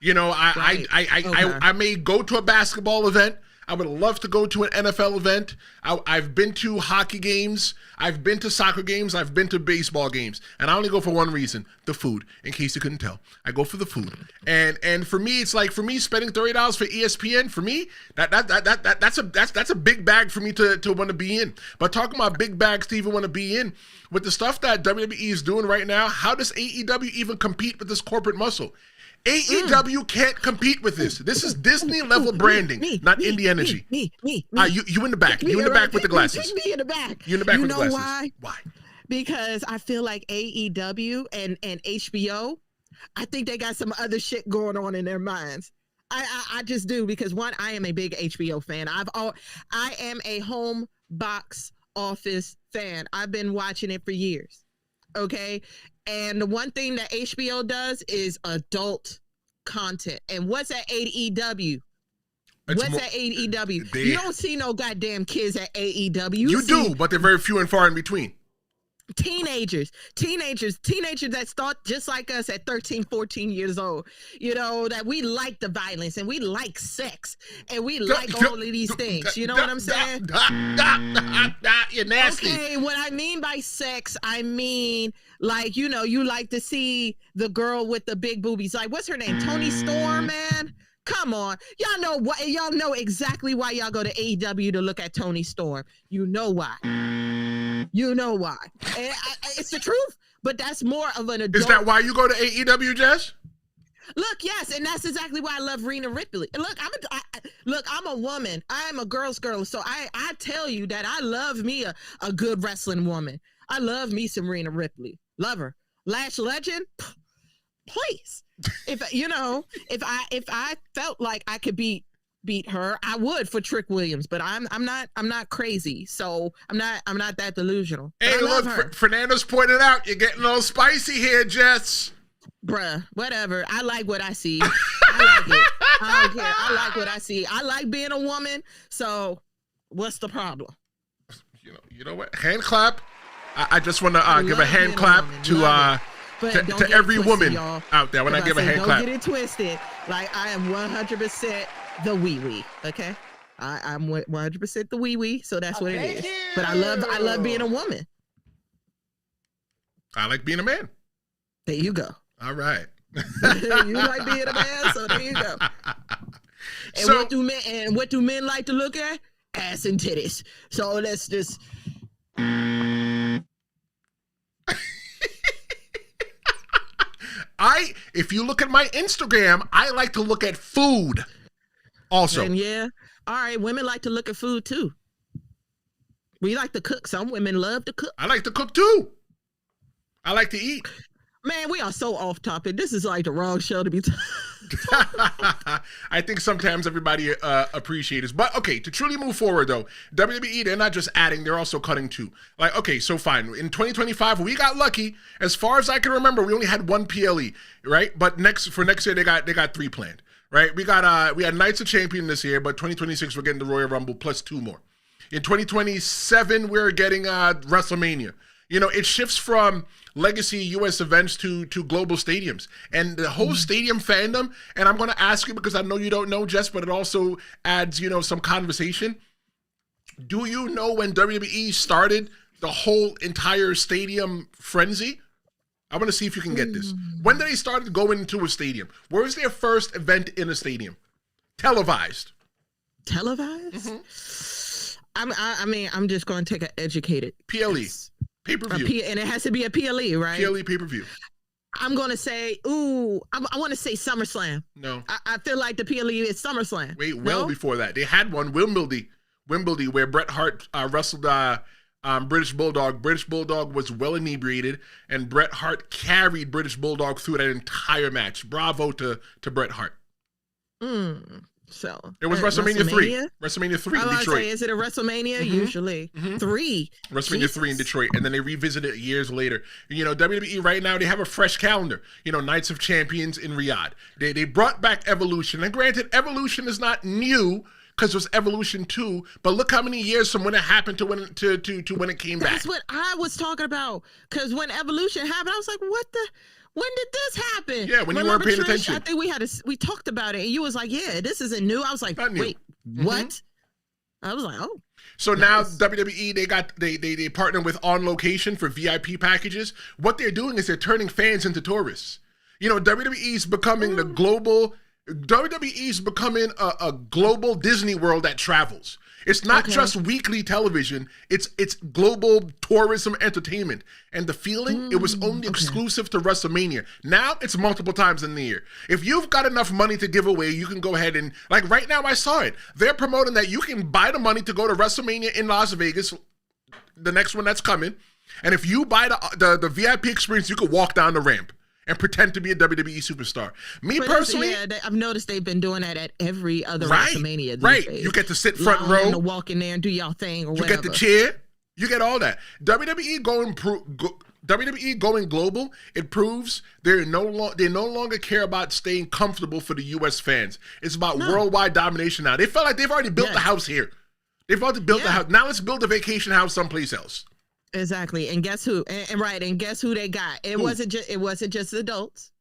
I may go to a basketball event. I would love to go to an NFL event. I've been to hockey games. I've been to soccer games. I've been to baseball games. And I only go for one reason, the food, in case you couldn't tell. I go for the food. And for me, it's like, for me, spending $30 for ESPN, for me, that's a big bag for me to want to be in. But talking about big bags to even want to be in, with the stuff that WWE is doing right now, how does AEW even compete with this corporate muscle? AEW can't compete with this. This is Disney level branding, not indie energy. Me. You in the back. You in the back with the glasses. Me in the back. You in the back with the glasses. Why? Why? Because I feel like AEW and HBO, I think they got some other shit going on in their minds. I just do, because one, I am a big HBO fan. I am a home box office fan. I've been watching it for years. Okay. And the one thing that HBO does is adult content. And what's at AEW? At AEW? You don't see no goddamn kids at AEW. You do, but they're very few and far in between. teenagers that start just like us at 13, 14 years old, that we like the violence and we like sex and we like all of these things. You know what I'm saying? You're nasty. Okay, what I mean by sex, I mean like, you like to see the girl with the big boobies. Like, what's her name? Toni Storm, man. Come on. Y'all know exactly why y'all go to AEW to look at Toni Storm. You know why. You know why. And it's the truth, but that's more of an adult. Is that why you go to AEW, Jess? Look, yes, and that's exactly why I love Rhea Ripley. Look, I'm a woman. I am a girl's girl, so I tell you that I love me a good wrestling woman. I love me some Rhea Ripley. Love her. Lash Legend, please. If I felt like I could beat her, I would for Trick Williams, but I'm not crazy, so I'm not that delusional. Hey, look, Fernando's pointed out you're getting all spicy here, Jess. Bruh, whatever. I like what I see. I like it. I don't care. I like what I see. I like being a woman. So, what's the problem? You know what? Hand clap. I just want to give a hand clap to every woman out there when I give a hand clap. Don't get it twisted. Like, I am 100% the wee-wee, okay? I'm 100% the wee-wee, so that's what it is. But I love being a woman. I like being a man. There you go. All right. You like being a man, so there you go. And what do men like to look at? Ass and titties. So let's just... If you look at my Instagram, I like to look at food also. And yeah. All right. Women like to look at food too. We like to cook. Some women love to cook. I like to cook too. I like to eat. Man, we are so off topic. This is like the wrong show to be I think sometimes everybody appreciates it. But okay, to truly move forward though, WWE, they're not just adding, they're also cutting too. Like, okay, so fine. In 2025, we got lucky. As far as I can remember, we only had one PLE, right? But next year they got 3 planned, right? We had Knights of Champion this year, but 2026 we're getting the Royal Rumble plus 2 more. In 2027, we're getting WrestleMania. It shifts from legacy U.S. events to global stadiums. And the whole stadium fandom, and I'm going to ask you because I know you don't know, Jess, but it also adds, some conversation. Do you know when WWE started the whole entire stadium frenzy? I want to see if you can get this. When did they start going into a stadium? Where was their first event in a stadium? Televised. Televised? Mm-hmm. I'm just going to take an educated PLE. Pay-per-view. And it has to be a PLE, right? PLE pay-per-view. I'm going to say, I want to say SummerSlam. No. I feel like the PLE is SummerSlam. Wait, before that. They had one, Wimbledon, where Bret Hart wrestled British Bulldog. British Bulldog was well inebriated, and Bret Hart carried British Bulldog through that entire match. Bravo to Bret Hart. So it was WrestleMania 3. WrestleMania 3 in Detroit. Say, is it a WrestleMania? Usually 3. WrestleMania 3 in Detroit, and then they revisited it years later. WWE right now, they have a fresh calendar. Nights of Champions in Riyadh. They brought back Evolution, and granted, Evolution is not new because it was Evolution 2. But look how many years from when it happened to when it came back. That's what I was talking about. Because when Evolution happened, I was like, when did this happen? Yeah, when you weren't paying attention. I think we talked about it, and you was like, yeah, this isn't new. I was like, wait, what? I was like, oh. So now WWE, they partner with On Location for VIP packages. What they're doing is they're turning fans into tourists. WWE's becoming a global Disney World that travels. It's not just weekly television. It's global tourism entertainment. And the feeling, it was only exclusive to WrestleMania. Now it's multiple times in the year. If you've got enough money to give away, you can go ahead and, like right now I saw it. They're promoting that you can buy the money to go to WrestleMania in Las Vegas, the next one that's coming. And if you buy the VIP experience, you can walk down the ramp and pretend to be a WWE superstar. Personally, I've noticed they've been doing that at every other WrestleMania these days. You get to sit front row, to walk in there and do y'all thing, or whatever. You get the chair, you get all that. WWE going global. It proves they no longer care about staying comfortable for the U.S. fans. It's about worldwide domination now. They felt like they've already built the house here. They've already built the house. Now let's build a vacation house someplace else. Exactly. And guess who? And guess who they got? It wasn't just adults.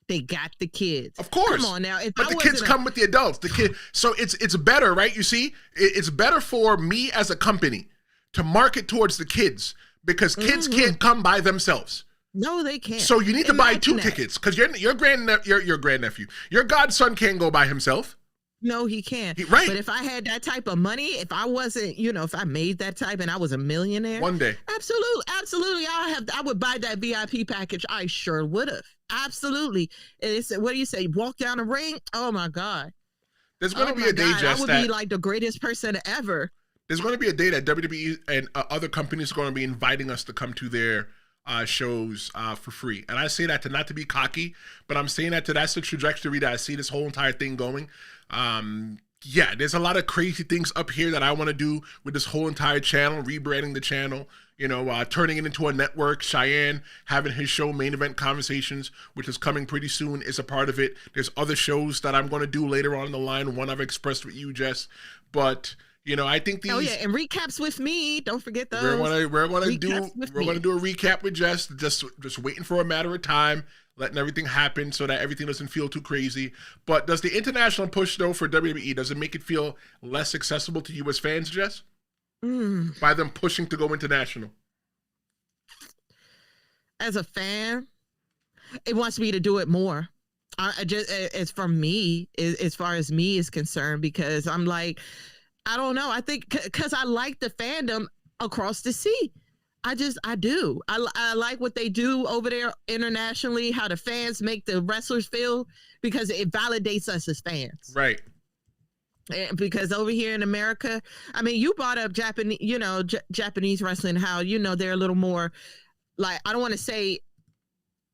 They got the kids. Of course. Come on now. But the kids come with the adults. The kid. So it's better, right? You see, it's better for me as a company to market towards the kids because kids can't come by themselves. No, they can't. So you need to buy 2 tickets because your grandnephew, your godson can't go by himself. No, he can't. Right. But if I had that type of money, if I wasn't, if I made that type and I was a millionaire. One day. Absolutely. I would buy that VIP package. I sure would have. Absolutely. And it's, what do you say? Walk down the ring? Oh my God. There's going to be a day, Jess, I would be like the greatest person ever. There's going to be a day that WWE and other companies are going to be inviting us to come to their shows for free. And I say that not to be cocky, but I'm saying that's the trajectory that I see this whole entire thing going. Yeah, there's a lot of crazy things up here that I want to do with this whole entire channel, rebranding the channel, turning it into a network. Cheyenne having his show Main Event Conversations, which is coming pretty soon, is a part of it. There's other shows that I'm going to do later on in the line. One I've expressed with you, Jess, but I think these. Oh yeah, and recaps with me. Don't forget those. We're gonna do a recap with Jess. Just waiting for a matter of time, letting everything happen so that everything doesn't feel too crazy. But does the international push though for WWE, does it make it feel less accessible to you as fans, Jess? By them pushing to go international? As a fan, it wants me to do it more. I just, as for me, as far as me is concerned, because I'm like, I don't know. I think because I like the fandom across the sea. I do. I like what they do over there internationally, how the fans make the wrestlers feel, because it validates us as fans. Right. And because over here in America, I mean, you brought up Japanese wrestling, how, they're a little more like, I don't want to say,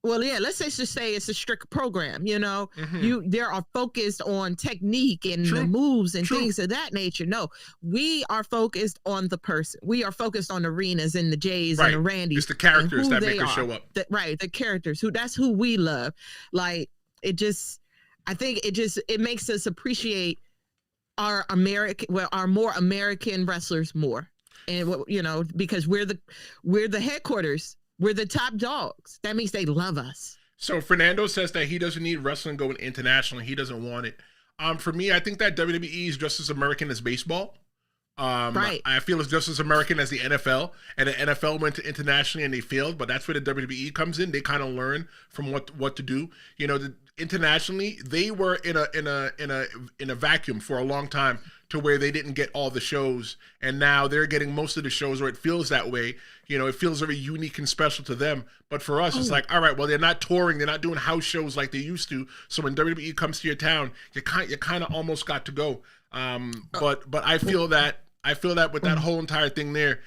well, yeah, let's just say it's a strict program, they are focused on technique and the moves and things of that nature. No, we are focused on the person. We are focused on the arenas and the Jays and the Randys. It's the characters that make us show up. The characters that's who we love. Like, I think it makes us appreciate our more American wrestlers more. And, because we're the headquarters. We're the top dogs. That means they love us. So Fernando says that he doesn't need wrestling going international. He doesn't want it. For me, I think that WWE is just as American as baseball. Right. I feel it's just as American as the NFL. And the NFL went to internationally and they failed, but that's where the WWE comes in. They kind of learn from what to do. Internationally, they were in a vacuum for a long time, to where they didn't get all the shows, and now they're getting most of the shows, or it feels that way. It feels very unique and special to them. But for us, it's like, all right, well, they're not touring, they're not doing house shows like they used to. So when WWE comes to your town, you kind of almost got to go. But I feel that with that whole entire thing there,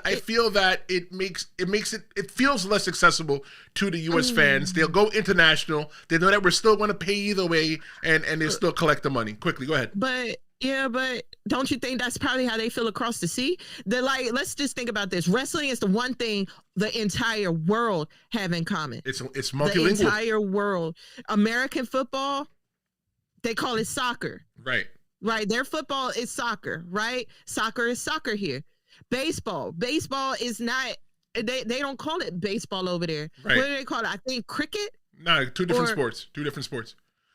I feel that it feels less accessible to the U.S. fans. They'll go international. They know that we're still going to pay either way, and they'll still collect the money. Quickly, go ahead. But don't you think that's probably how they feel across the sea? They're like, let's just think about this. Wrestling is the one thing the entire world have in common. It's multilingual. The entire world. American football, they call it soccer. Right. Right. Their football is soccer. Right. Soccer is soccer here. Baseball is not, they don't call it baseball over there. Right. What do they call it? I think cricket. No, two different sports.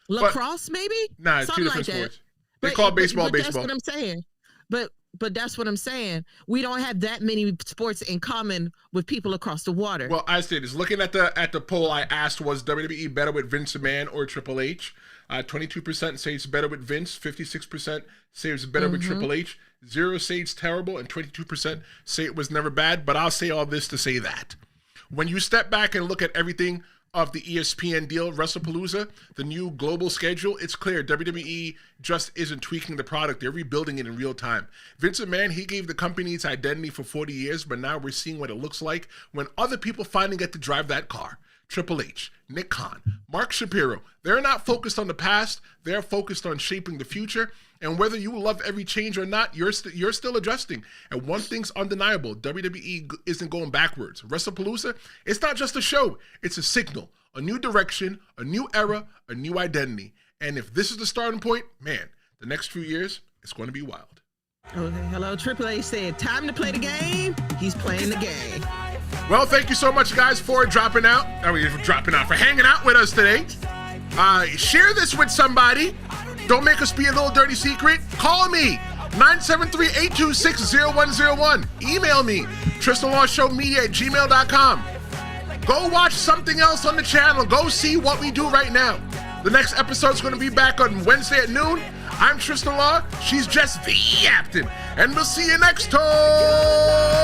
Lacrosse, maybe. Nah, it's two different sports. They call baseball. That's what I'm saying. But that's what I'm saying. We don't have that many sports in common with people across the water. Well, I say this. Looking at the poll I asked, was WWE better with Vince McMahon or Triple H? 22% say it's better with Vince. 56% say it's better with Triple H. 0 say it's terrible, and 22% say it was never bad. But I'll say all this to say that when you step back and look at everything of the ESPN deal, Wrestlepalooza, the new global schedule, it's clear WWE just isn't tweaking the product. They're rebuilding it in real time. Vince McMahon, he gave the company its identity for 40 years, but now we're seeing what it looks like when other people finally get to drive that car. Triple H, Nick Khan, Mark Shapiro, they're not focused on the past. They're focused on shaping the future. And whether you love every change or not, you're still adjusting. And one thing's undeniable. WWE isn't going backwards. Wrestlepalooza, it's not just a show. It's a signal, a new direction, a new era, a new identity. And if this is the starting point, man, the next few years, it's going to be wild. Okay, hello. Triple H said, time to play the game. He's playing the game. Well, thank you so much, guys, for dropping out. For hanging out with us today. Share this with somebody. Don't make us be a little dirty secret. Call me, 973-826-0101. Email me, TristanLawShowMedia@gmail.com. Go watch something else on the channel. Go see what we do right now. The next episode's going to be back on Wednesday at noon. I'm Tristan Law. She's just the captain. And we'll see you next time.